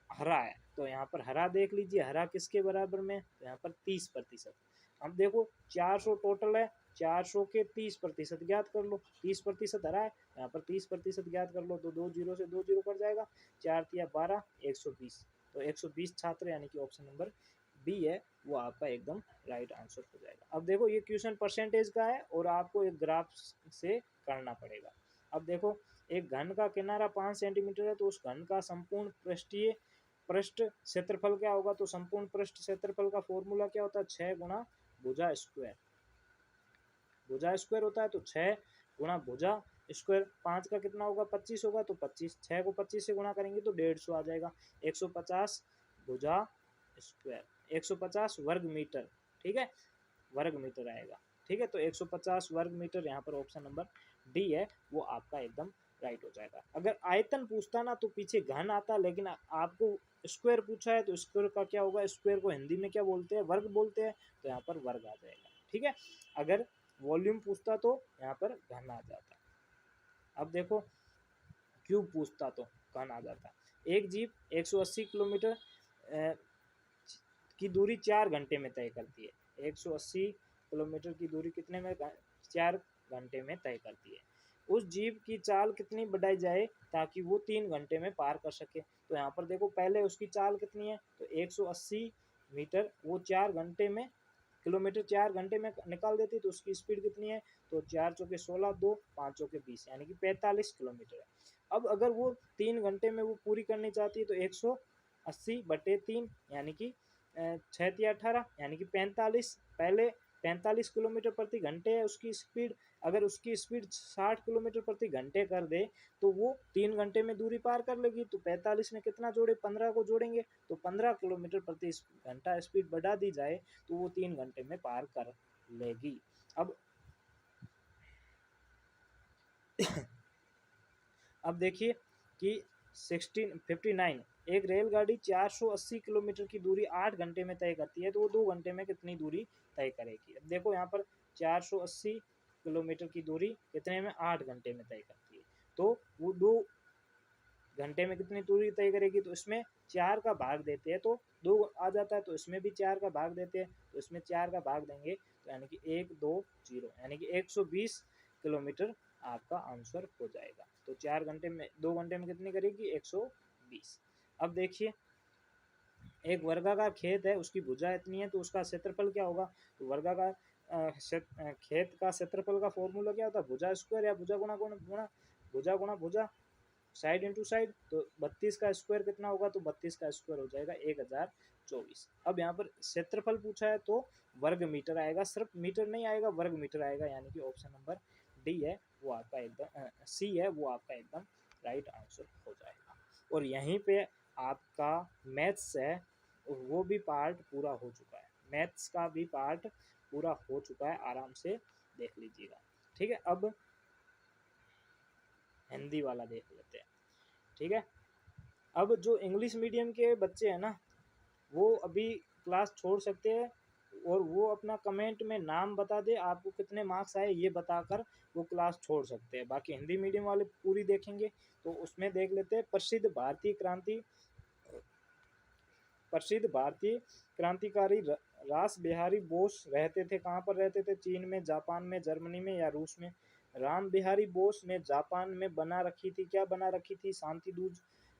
Speaker 1: हरा है? तो यहाँ पर हरा देख लीजिए, हरा किसके बराबर में? तो यहाँ पर 30%। अब देखो 400 टोटल है, 400 के 30% ज्ञात कर लो, 30% हरा है, यहाँ पर 30% ज्ञात कर लो, तो 2 जीरो से 2 जीरो कट जाएगा, 4 तिया 12, 120। तो 120 छात्र, यानी कि ऑप्शन नंबर बी है वो आपका एकदम राइट आंसर हो जाएगा। अब देखो ये क्वेश्चन परसेंटेज का है और आपको एक ग्राफ से करना पड़ेगा। अब देखो एक घन का किनारा 5 सेंटीमीटर है, तो उस घन का संपूर्ण पृष्ठीय पृष्ठ क्षेत्रफल क्या होगा? तो संपूर्ण पृष्ठ क्षेत्रफल का फॉर्मूला क्या होता है? 6 गुणा भुजा स्क्वायर, भुजा स्क्वायर होता है, तो 6 गुणा भुजा स्क्वायर, 5 का कितना होगा? 25 होगा, तो 25, 6 को 25 से गुणा करेंगे तो 150 आ जाएगा। 150 भुजा स्क्वायर, 150 वर्ग मीटर, ठीक है, वर्ग मीटर आएगा। ठीक है, तो 150 वर्ग मीटर, यहाँ पर ऑप्शन नंबर डी है वो आपका एकदम राइट हो जाएगा। अगर आयतन पूछता ना तो पीछे घन आता, लेकिन आपको स्क्वायर पूछा है तो स्क्वायर का क्या होगा? स्क्वायर को हिंदी में क्या बोलते हैं? वर्ग बोलते हैं, तो यहाँ पर वर्ग आ जाएगा। ठीक है, अगर वॉल्यूम पूछता तो यहाँ पर घन आ जाता। अब देखो क्यूब पूछता तो घन आ जाता। एक जीप 180 किलोमीटर की दूरी 4 घंटे में तय करती है। 180 किलोमीटर की दूरी कितने में? 4 घंटे में तय करती है। उस जीप की चाल कितनी बढ़ाई जाए ताकि वो 3 घंटे में पार कर सके? तो यहाँ पर देखो पहले उसकी चाल कितनी है? तो 180 मीटर वो 4 घंटे में, किलोमीटर 4 घंटे में निकाल देती, तो उसकी स्पीड कितनी है? तो 4 चौके 16, 2 5 चौके 20, यानी कि 45 किलोमीटर है। अब अगर वो 3 घंटे में वो पूरी करनी चाहती है तो 180/3, यानी कि 6 तिया 18, यानी कि 45, पहले 45 किलोमीटर प्रति घंटे है उसकी स्पीड। अगर उसकी स्पीड 60 किलोमीटर प्रति घंटे कर दे तो वो 3 घंटे में दूरी पार कर लेगी। तो 45 में कितना जोड़े? 15 को जोड़ेंगे, तो 15 किलोमीटर प्रति घंटा स्पीड बढ़ा दी जाए तो वो 3 घंटे में पार कर लेगी। अब देखिए कि 1659 एक रेलगाड़ी 480 किलोमीटर की दूरी 8 घंटे में तय करती है, तो वो 2 घंटे में कितनी दूरी तय करेगी? अब देखो यहाँ पर 480 किलोमीटर की दूरी कितने में? 8 घंटे में तय करती है, तो वो 2 घंटे में कितनी दूरी तय करेगी? तो इसमें 4 का भाग देते हैं तो 2 आ जाता है, तो इसमें भी 4 का भाग देते हैं, तो इसमें 4 का भाग देंगे तो यानी कि 1 2 0, यानी कि 120 किलोमीटर आपका आंसर हो जाएगा। तो 4 घंटे में, 2 घंटे में कितनी करेगी? 120। अब देखिए एक वर्गाकार खेत है, उसकी भुजा इतनी है, तो उसका क्षेत्रफल क्या होगा? तो वर्गाकार खेत का क्षेत्रफल का फॉर्मूला क्या होता है? भुजा स्क्वायर या भुजा गुणा गुणा भुजा गुणा भुजा, साइड इंटू साइड। तो 32 का स्क्वायर कितना होगा? तो 32 का स्क्वायर हो जाएगा 1024। अब यहाँ पर क्षेत्रफल पूछा है तो वर्ग मीटर आएगा, सिर्फ मीटर नहीं आएगा, वर्ग मीटर आएगा, यानी कि ऑप्शन नंबर डी है वो आपका एकदम, सी है वो आपका एकदम राइट आंसर हो जाएगा। और यहीं पे आपका मैथ्स है वो भी पार्ट पूरा हो चुका है, मैथ्स का भी पार्ट पूरा हो चुका है, आराम से देख लीजिएगा। ठीक है, अब हिंदी वाला देख लेते हैं। ठीक है, अब जो इंग्लिश मीडियम के बच्चे हैं ना वो अभी क्लास छोड़ सकते हैं और वो अपना कमेंट में नाम बता दे, आपको कितने मार्क्स आए ये बताकर वो क्लास छोड़ सकते हैं। बाकी हिंदी मीडियम वाले पूरी देखेंगे तो उसमें देख लेते हैं। प्रसिद्ध भारतीय क्रांतिकारी रास बिहारी बोस रहते थे, कहाँ पर रहते थे? चीन में, जापान में, जर्मनी में या रूस में? राम बिहारी बोस ने जापान में बना रखी थी, क्या बना रखी थी?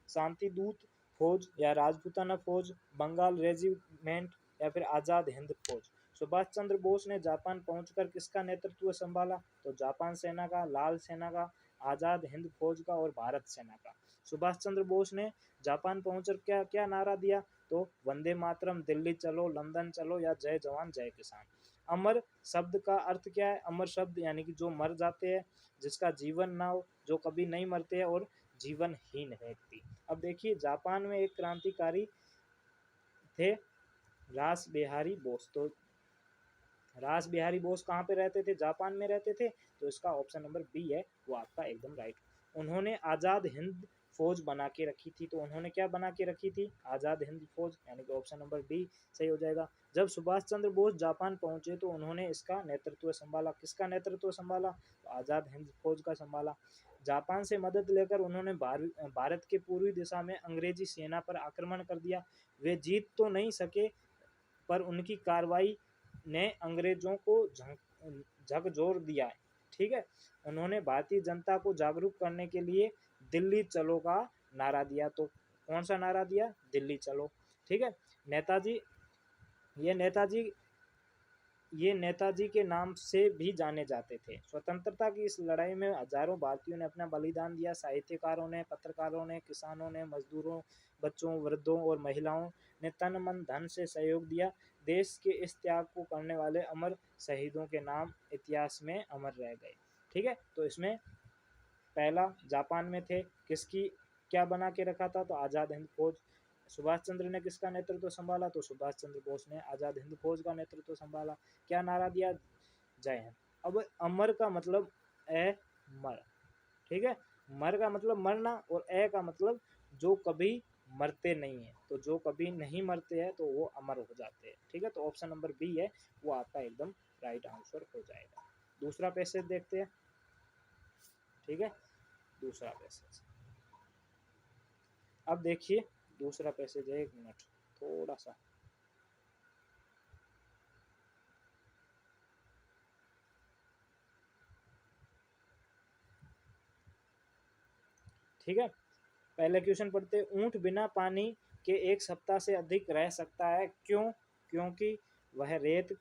Speaker 1: शांतिदूत फौज या राजपूताना फौज, बंगाल रेजिमेंट या फिर आजाद हिंद फौज। सुभाष चंद्र बोस ने जापान पहुंचकर किसका नेतृत्व संभाला? तो जापान सेना का, लाल सेना का, आजाद हिंद फौज का और भारत सेना का। सुभाष चंद्र बोस ने जापान पहुंचकर क्या क्या नारा दिया? तो वंदे मातरम, दिल्ली चलो, लंदन चलो या जय जवान जय किसान। अमर शब्द का अर्थ क्या है? अमर शब्द यानी कि जो मर जाते हैं, जिसका जीवन ना हो, जो कभी नहीं मरते हैं और जीवनहीन व्यक्ति। अब देखिए, जापान में एक क्रांतिकारी थे रास बिहारी बोस। तो रास बिहारी बोस कहाँ पे रहते थे? जापान में रहते थे। तो इसका ऑप्शन नंबर बी है वो आपका एकदम राइट। उन्होंने आज़ाद हिंद फौज बना के रखी थी। तो उन्होंने क्या बना के रखी थी? आज़ाद हिंद फौज, यानी कि ऑप्शन नंबर डी सही हो जाएगा। जब सुभाष चंद्र बोस जापान पहुंचे तो उन्होंने इसका नेतृत्व संभाला। किसका नेतृत्व संभाला? तो आज़ाद हिंद फौज का संभाला। जापान से मदद लेकर उन्होंने भारत के पूर्वी दिशा में अंग्रेजी सेना पर आक्रमण कर दिया। वे जीत तो नहीं सके, पर उनकी कार्रवाई ने अंग्रेजों को झकझोर दिया। ठीक है। उन्होंने भारतीय जनता को जागरूक करने के लिए दिल्ली चलो का नारा दिया। तो कौन सा नारा दिया? दिल्ली चलो। ठीक है। नेताजी ये नेताजी ये नेताजी के नाम से भी जाने जाते थे। स्वतंत्रता की इस लड़ाई में हजारों भारतीयों ने अपना बलिदान दिया। साहित्यकारों ने, पत्रकारों ने, किसानों ने, मजदूरों, बच्चों, वृद्धों और महिलाओं ने तन मन धन से सहयोग दिया। देश के इस त्याग को करने वाले अमर शहीदों के नाम इतिहास में अमर रह गए। ठीक है। तो इसमें पहला जापान में थे, किसकी क्या बना के रखा था? तो आज़ाद हिंद फौज। सुभाष चंद्र ने किसका नेतृत्व संभाला? तो सुभाष चंद्र बोस ने आज़ाद हिंद फौज का नेतृत्व संभाला। क्या नारा दिया? जय हिंद। अब अमर का मतलब मर। ठीक है। मर का मतलब मरना और ए का मतलब जो कभी मरते नहीं है। तो जो कभी नहीं मरते हैं तो वो अमर हो जाते हैं। ठीक है। तो ऑप्शन नंबर बी है वो आपका एकदम राइट आंसर हो जाएगा। दूसरा पैसेज देखते हैं। ठीक है। दूसरा पैसेज, अब देखिए दूसरा पैसेज है, एक मिनट थोड़ा सा। ठीक है। पहले क्वेश्चन पढ़ते हैं। ऊंट बिना पानी के एक सप्ताह से अधिक रह सकता है, क्यों? क्योंकि वह रेत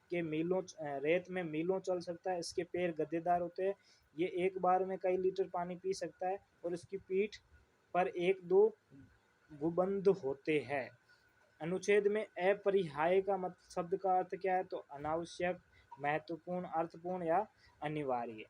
Speaker 1: में मीलों चल सकता है, इसके पैर गद्देदार होते हैं, ये एक बार में कई लीटर पानी पी सकता है और इसकी पीठ पर एक दो गुबंद होते हैं। अनुच्छेद में अपरिहार्य का मत शब्द का अर्थ क्या है? तो अनावश्यक, महत्वपूर्ण, अर्थपूर्ण या अनिवार्य।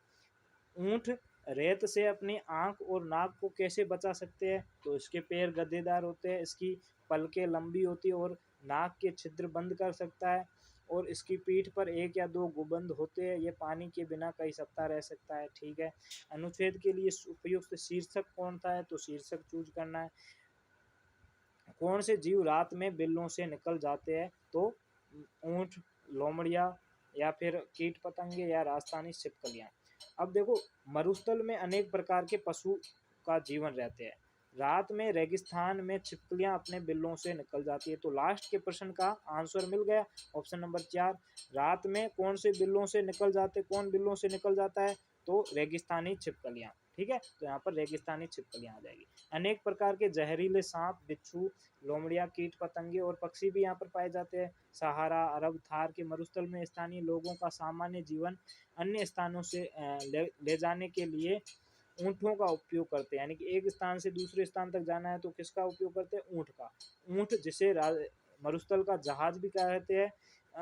Speaker 1: ऊंट रेत से अपनी आंख और नाक को कैसे बचा सकते हैं? तो इसके पैर गद्देदार होते हैं, इसकी पलकें लंबी होती है और नाक के छिद्र बंद कर सकता है और इसकी पीठ पर एक या दो गुबंद होते हैं। ये पानी के बिना कई सप्ताह रह सकता है। ठीक है। अनुच्छेद के लिए उपयुक्त शीर्षक कौन सा है? तो शीर्षक चूज करना है। कौन से जीव रात में बिलों से निकल जाते हैं? तो ऊंट, लोमड़िया या फिर कीट पतंगे या राजस्थानी छिपकलियां। अब देखो, मरुस्थल में अनेक प्रकार के पशु का जीवन रहते हैं। रात में रेगिस्तान में छिपकलियां अपने बिलों से निकल जाती है। तो लास्ट के प्रश्न का आंसर मिल गया, ऑप्शन नंबर 4। रात में कौन से बिलों से निकल जाते, कौन बिलों से निकल जाता है? तो रेगिस्तानी छिपकलियां। ठीक है। तो यहाँ पर रेगिस्तानी छिपकलियां आ जाएगी। अनेक प्रकार के जहरीले सांप, बिच्छू, लोमड़िया, कीट पतंगे और पक्षी भी यहाँ पर पाए जाते हैं। सहारा, अरब, थार के मरुस्थल में स्थानीय लोगों का सामान्य जीवन अन्य स्थानों से ले जाने के लिए ऊँटों का उपयोग करते हैं। यानी कि एक स्थान से दूसरे स्थान तक जाना है तो किसका उपयोग करते हैं? ऊँट का। ऊँट जिसे मरुस्थल का जहाज भी कहते हैं,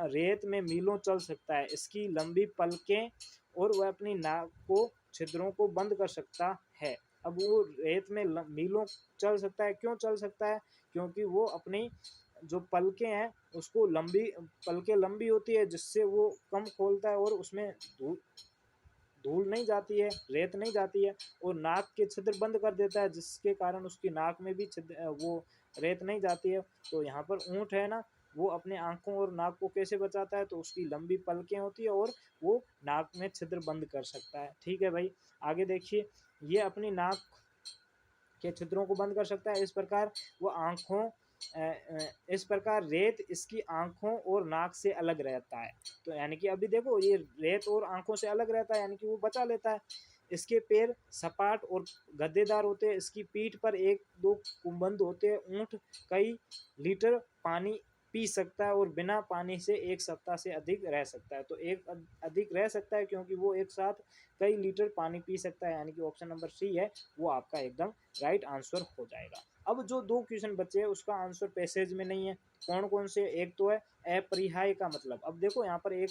Speaker 1: रेत में मीलों चल सकता है, इसकी लंबी पलकें और वह अपनी नाक को छिद्रों को बंद कर सकता है। अब वो रेत में मीलों चल सकता है, क्यों चल सकता है? क्योंकि वो अपनी जो पलकें हैं उसको पलकें लंबी होती है, जिससे वो कम खोलता है और उसमें धूल नहीं जाती है, रेत नहीं जाती है, और नाक के छिद्र बंद कर देता है, जिसके कारण उसकी नाक में भी छिद्र वो रेत नहीं जाती है। तो यहाँ पर ऊँट है ना, वो अपने आँखों और नाक को कैसे बचाता है, तो उसकी लंबी पलकें होती है और वो नाक में छिद्र बंद कर सकता है। ठीक है भाई, आगे देखिए, ये अपनी नाक के छिद्रों को बंद कर सकता है। इस प्रकार वो आँखों इस प्रकार रेत इसकी आँखों और नाक से अलग रहता है। तो यानी कि अभी देखो, ये रेत और आँखों से अलग रहता है, यानी कि वो बचा लेता है। इसके पैर सपाट और गद्देदार होते हैं। इसकी पीठ पर 1-2 कुंभद होते हैं। ऊँट कई लीटर पानी पी सकता है और बिना पानी से 1 सप्ताह से अधिक रह सकता है। तो एक अधिक रह सकता है क्योंकि वो एक साथ कई लीटर पानी पी सकता है, यानी कि ऑप्शन नंबर सी है वो आपका एकदम राइट आंसर हो जाएगा। अब जो 2 क्वेश्चन बचे हैं उसका आंसर पैसेज में नहीं है। कौन कौन से? एक तो है अपरिहाय का मतलब। अब देखो यहाँ पर एक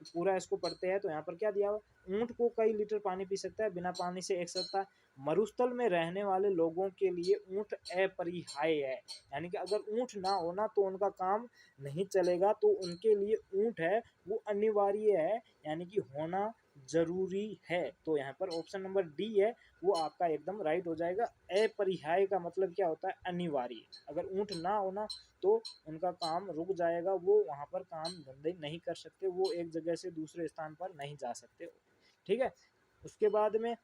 Speaker 1: पूरा इसको पढ़ते हैं तो यहाँ पर क्या दिया हुआ, ऊँट को कई लीटर पानी पी सकता है बिना पानी से 1 सप्ताह। मरुस्थल में रहने वाले लोगों के लिए ऊँट अपरिहाय है, यानी कि अगर ऊँट ना होना तो उनका काम नहीं चलेगा, तो उनके लिए ऊँट है वो अनिवार्य है, यानी कि होना जरूरी है। तो यहाँ पर ऑप्शन नंबर डी है वो आपका एकदम राइट हो जाएगा। अपरिहार्य का मतलब क्या होता है? अनिवार्य। अगर ऊँट ना होना तो उनका काम रुक जाएगा, वो वहाँ पर काम धंधे नहीं कर सकते, वो एक जगह से दूसरे स्थान पर नहीं जा सकते। ठीक है, उसके बाद में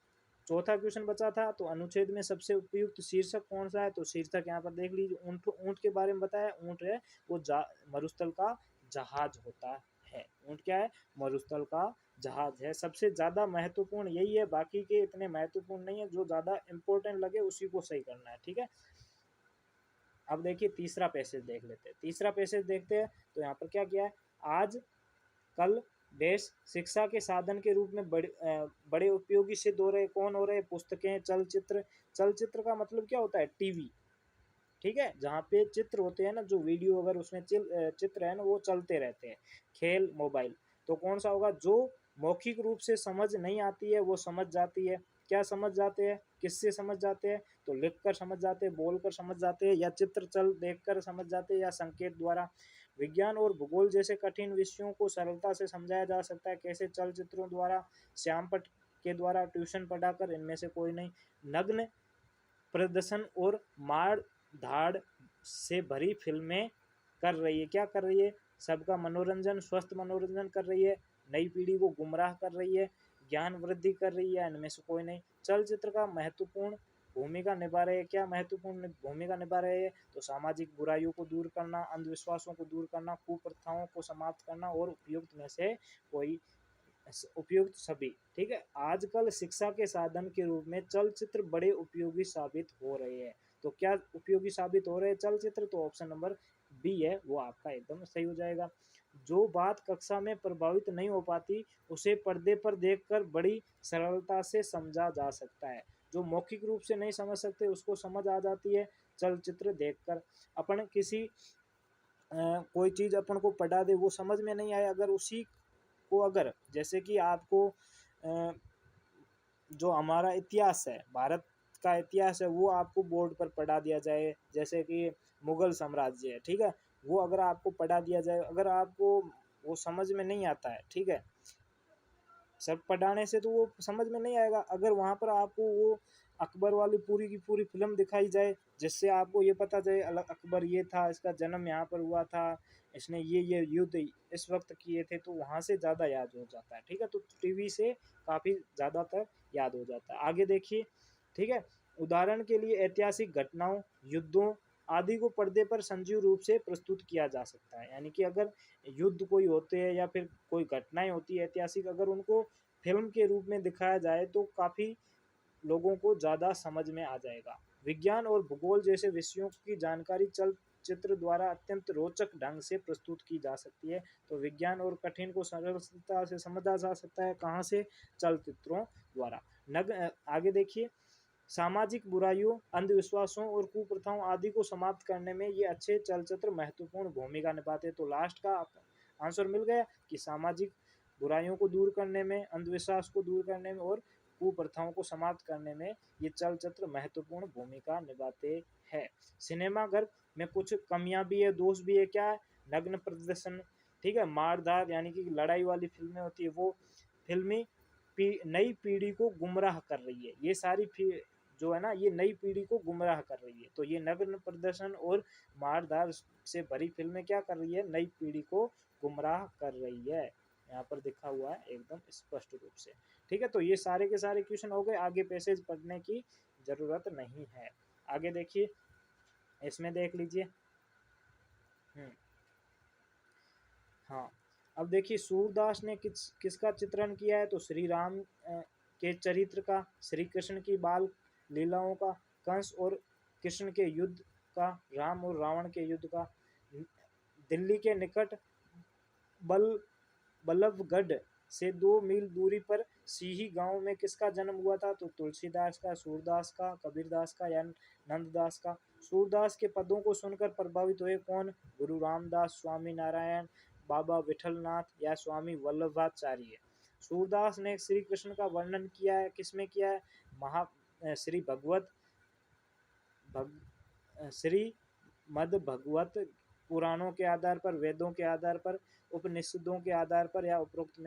Speaker 1: चौथा क्वेश्चन बचा था, तो अनुच्छेद में सबसे उपयुक्त शीर्षक कौन सा है? तो शीर्षक यहाँ पर देख लीजिए, ऊँट ऊँट के बारे में बताया। ऊँट है वो मरुस्थल का जहाज होता है। ऊँट क्या है? मरुस्थल का जहाज है। सबसे ज्यादा महत्वपूर्ण यही है, बाकी के इतने महत्वपूर्ण नहीं है। जो ज्यादा इंपॉर्टेंट लगे उसी को सही करना है। ठीक है, अब देखिए तीसरा पैसेज देख लेते हैं। तीसरा पैसेज देखते हैं तो यहाँ पर क्या किया है, आज कल देश शिक्षा के साधन के रूप में बड़े उपयोगी सिद्ध हो रहे। कौन हो रहे? पुस्तकें, चलचित्र। चलचित्र का मतलब क्या होता है? टीवी। ठीक है, जहाँ पे चित्र होते हैं ना, जो वीडियो अगर उसमें चित्र है ना वो चलते रहते हैं। खेल, मोबाइल। तो कौन सा होगा? जो मौखिक रूप से समझ नहीं आती है वो समझ जाती है। क्या समझ जाते हैं? किससे समझ जाते हैं? तो लिख कर समझ जाते हैं, बोल कर समझ जाते हैं, या चित्र चल देख कर समझ जाते हैं, या संकेत द्वारा। विज्ञान और भूगोल जैसे कठिन विषयों को सरलता से समझाया जा सकता है। कैसे? चलचित्रों द्वारा, श्यामपट के द्वारा, ट्यूशन पढ़ाकर, इनमें से कोई नहीं। नग्न प्रदर्शन और मार धाड़ से भरी फिल्में कर रही है। क्या कर रही है? सबका मनोरंजन, स्वस्थ मनोरंजन कर रही है, नई पीढ़ी को गुमराह कर रही है, ज्ञान वृद्धि कर रही है, इनमें से कोई नहीं। चलचित्र का महत्वपूर्ण भूमिका निभा रहे हैं। क्या महत्वपूर्ण भूमिका निभा रहे हैं? तो सामाजिक बुराइयों को दूर करना, अंधविश्वासों को दूर करना, कुप्रथाओं को समाप्त करना, और उपयुक्त में से कोई उपयुक्त सभी। ठीक है, आजकल शिक्षा के साधन के रूप में चलचित्र बड़े उपयोगी साबित हो रहे हैं। तो क्या उपयोगी साबित हो रहे हैं चलचित्र? तो ऑप्शन नंबर बी है वो आपका एकदम सही हो जाएगा। जो बात कक्षा में प्रभावित नहीं हो पाती उसे पर्दे पर देखकर बड़ी सरलता से समझा जा सकता है। जो मौखिक रूप से नहीं समझ सकते उसको समझ आ जाती है चलचित्र देखकर। अपन किसी कोई चीज़ अपन को पढ़ा दे, वो समझ में नहीं आए, अगर उसी को अगर जैसे कि आपको जो हमारा इतिहास है, भारत का इतिहास है, वो आपको बोर्ड पर पढ़ा दिया जाए, जैसे कि मुगल साम्राज्य है, ठीक है, वो अगर आपको पढ़ा दिया जाए, अगर आपको वो समझ में नहीं आता है, ठीक है, सब पढ़ाने से तो वो समझ में नहीं आएगा। अगर वहाँ पर आपको वो अकबर वाली पूरी की पूरी फिल्म दिखाई जाए, जिससे आपको ये पता चले अकबर ये था, इसका जन्म यहाँ पर हुआ था, इसने ये युद्ध इस वक्त किए थे, तो वहाँ से ज़्यादा याद हो जाता है। ठीक है, तो टीवी से काफ़ी ज़्यादातर याद हो जाता है। आगे देखिए, ठीक है, उदाहरण के लिए ऐतिहासिक घटनाओं, युद्धों आदि को पर्दे पर संजीव रूप से प्रस्तुत किया जा सकता है। यानी कि अगर युद्ध कोई होते हैं या फिर कोई घटनाएं होती है ऐतिहासिक, अगर उनको फिल्म के रूप में दिखाया जाए तो काफ़ी लोगों को ज़्यादा समझ में आ जाएगा। विज्ञान और भूगोल जैसे विषयों की जानकारी चलचित्र द्वारा अत्यंत रोचक ढंग से प्रस्तुत की जा सकती है। तो विज्ञान और कठिन को सरलता से समझा जा सकता है, कहाँ से? चलचित्रों द्वारा। आगे देखिए, सामाजिक बुराइयों, अंधविश्वासों और कुप्रथाओं आदि को समाप्त करने में ये अच्छे चलचित्र महत्वपूर्ण भूमिका निभाते हैं। तो लास्ट का आंसर मिल गया कि सामाजिक बुराइयों को दूर करने में, अंधविश्वास को दूर करने में और कुप्रथाओं को समाप्त करने में ये चलचित्र महत्वपूर्ण भूमिका निभाते हैं। सिनेमाघर में कुछ कमियां भी है, दोष भी है। क्या है? नग्न प्रदर्शन, ठीक है, मारधार यानी कि लड़ाई वाली फिल्में होती है, वो फिल्मी नई पीढ़ी को गुमराह कर रही है। ये सारी जो है ना ये नई पीढ़ी को गुमराह कर रही है। तो ये नग्न प्रदर्शन और मारधार से भरी फिल्में क्या कर रही है, नई पीढ़ी को गुमराह कर रही है, यहाँ पर लिखा हुआ है एकदम स्पष्ट रूप से। ठीक है, तो ये सारे के सारे क्वेश्चन हो गए, आगे पैसेज पढ़ने की जरूरत नहीं है। आगे देखिए, इसमें देख लीजिए। हम्म, हाँ, अब देखिए सूरदास ने किसका चित्रण किया है, तो श्री राम के चरित्र का, श्री कृष्ण की बाल लीलाओं का, कंस और कृष्ण के युद्ध का, राम और रावण के युद्ध का, दिल्ली के निकट बल बल्लभगढ़ से 2 मील दूरी पर सीही गांव में किसका जन्म हुआ था, तो तुलसीदास का, सूरदास का, कबीरदास का या नंददास का। सूरदास के पदों को सुनकर प्रभावित हुए कौन, गुरु रामदास, स्वामी नारायण, बाबा विठलनाथ या स्वामी वल्लभाचार्य। सूरदास ने श्री कृष्ण का वर्णन किया है, किसमें किया है, महा श्री भगवत श्री मद भगवत पुराणों के आधार पर, वेदों के आधार पर, उपनिषदों के आधार पर या उपरोक्त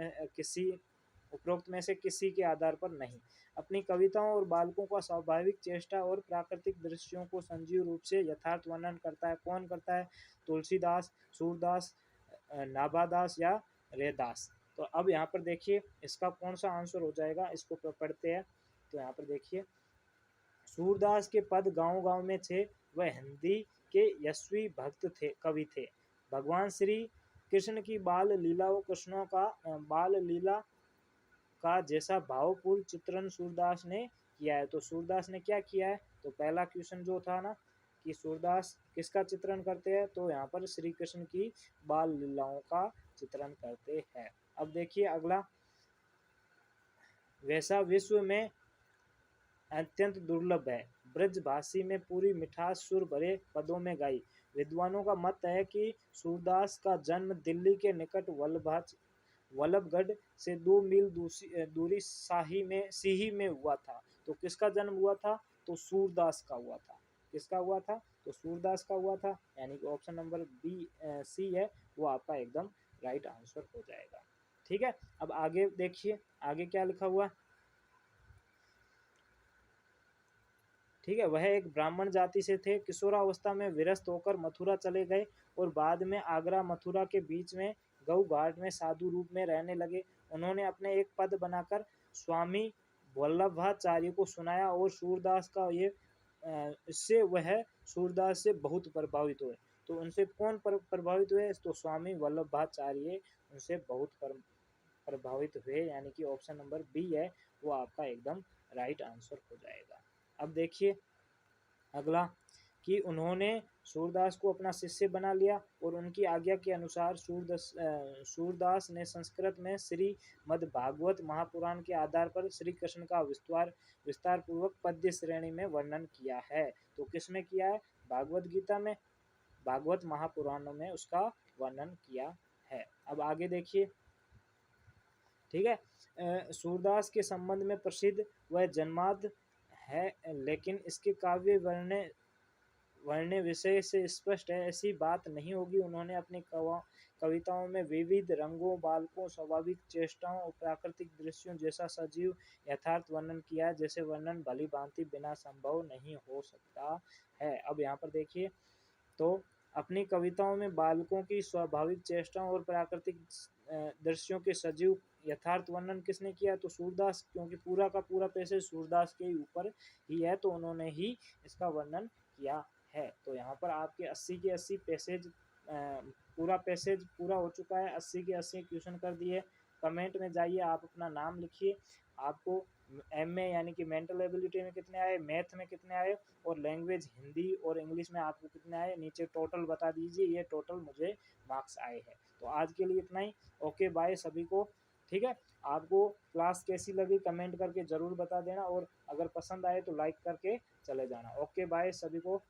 Speaker 1: में से किसी के आधार पर नहीं। अपनी कविताओं और बालकों का स्वाभाविक चेष्टा और प्राकृतिक दृश्यों को संजीव रूप से यथार्थ वर्णन करता है। कौन करता है, तुलसीदास, सूरदास, नाभादास या रेदास। तो अब यहाँ पर देखिए इसका कौन सा आंसर हो जाएगा, इसको पढ़ते हैं। तो यहाँ पर देखिए, सूरदास के पद गांव गांव में थे, वह हिंदी के यशस्वी भक्त थे, कवि थे। भगवान श्री कृष्ण की बाल लीलाओं, कृष्णों का बाल लीला का जैसा भावपूर्ण चित्रण सूरदास ने किया है। तो सूरदास ने क्या किया है, तो पहला क्वेश्चन जो था ना कि सूरदास किसका चित्रण करते हैं, तो यहाँ पर श्री कृष्ण की बाल लीलाओं का चित्रण करते हैं। अब देखिए अगला, वैसा विश्व में अत्यंत दुर्लभ है, ब्रजभाषी में पूरी मिठास सुर भरे पदों में गाई। विद्वानों का मत है कि सूरदास का जन्म दिल्ली के निकट वल्लभगढ़ से 2 मील दूरी सीही में हुआ था। तो किसका जन्म हुआ था, तो सूरदास का हुआ था। किसका हुआ था, तो सूरदास का हुआ था, यानी कि ऑप्शन नंबर बी सी है वो आपका एकदम राइट आंसर हो जाएगा। ठीक है, अब आगे देखिए, आगे क्या लिखा हुआ है। ठीक है, वह एक ब्राह्मण जाति से थे, किशोरावस्था में विरस्त होकर मथुरा चले गए और बाद में आगरा मथुरा के बीच में गऊ घाट में साधु रूप में रहने लगे। उन्होंने अपने एक पद बनाकर स्वामी वल्लभाचार्य को सुनाया और सूरदास का ये इससे वह सूरदास से बहुत प्रभावित हुए। तो उनसे कौन प्रभावित हुए, तो स्वामी वल्लभाचार्य उनसे बहुत प्रभावित हुए, यानी कि ऑप्शन नंबर बी है वो आपका एकदम राइट आंसर हो जाएगा। अब देखिए अगला, कि उन्होंने सूरदास को अपना शिष्य बना लिया और उनकी आज्ञा के अनुसार सूरदास ने संस्कृत में श्रीमद् भागवत महापुराण के आधार पर श्री कृष्ण का विस्तार पूर्वक पद्य श्रेणी में वर्णन किया है। तो किसमें किया है, भागवत गीता में, भागवत महापुराणों में उसका वर्णन किया है। अब आगे देखिए, ठीक है, सूरदास के संबंध में प्रसिद्ध वह जन्माद्य है, लेकिन इसके काव्य वर्ण्य विषय से स्पष्ट है, ऐसी बात नहीं होगी। उन्होंने अपनी कविताओं में विविध रंगों, बालकों, स्वाभाविक चेष्टाओं और प्राकृतिक दृश्यों जैसा सजीव यथार्थ वर्णन किया है, जैसे वर्णन भली भांति बिना संभव नहीं हो सकता है। अब यहाँ पर देखिए, तो अपनी कविताओं में बालकों की स्वाभाविक चेष्टाओं और प्राकृतिक दृश्यों के सजीव यथार्थ वर्णन किसने किया, तो सूरदास, क्योंकि पूरा का पूरा पैसेज सूरदास के ऊपर ही है, तो उन्होंने ही इसका वर्णन किया है। तो यहाँ पर आपके 80 के 80 पैसेज पूरा पैसेज पूरा हो चुका है, 80 के 80 क्वेश्चन कर दिए। कमेंट में जाइए, आप अपना नाम लिखिए, आपको एमए यानी कि मेंटल एबिलिटी में कितने आए, मैथ में कितने आए और लैंग्वेज हिंदी और इंग्लिश में आपको कितने आए, नीचे टोटल बता दीजिए, ये टोटल मुझे मार्क्स आए हैं। तो आज के लिए इतना ही, ओके बाय सभी को। ठीक है, आपको क्लास कैसी लगी कमेंट करके ज़रूर बता देना और अगर पसंद आए तो लाइक करके चले जाना। ओके बाय सभी को।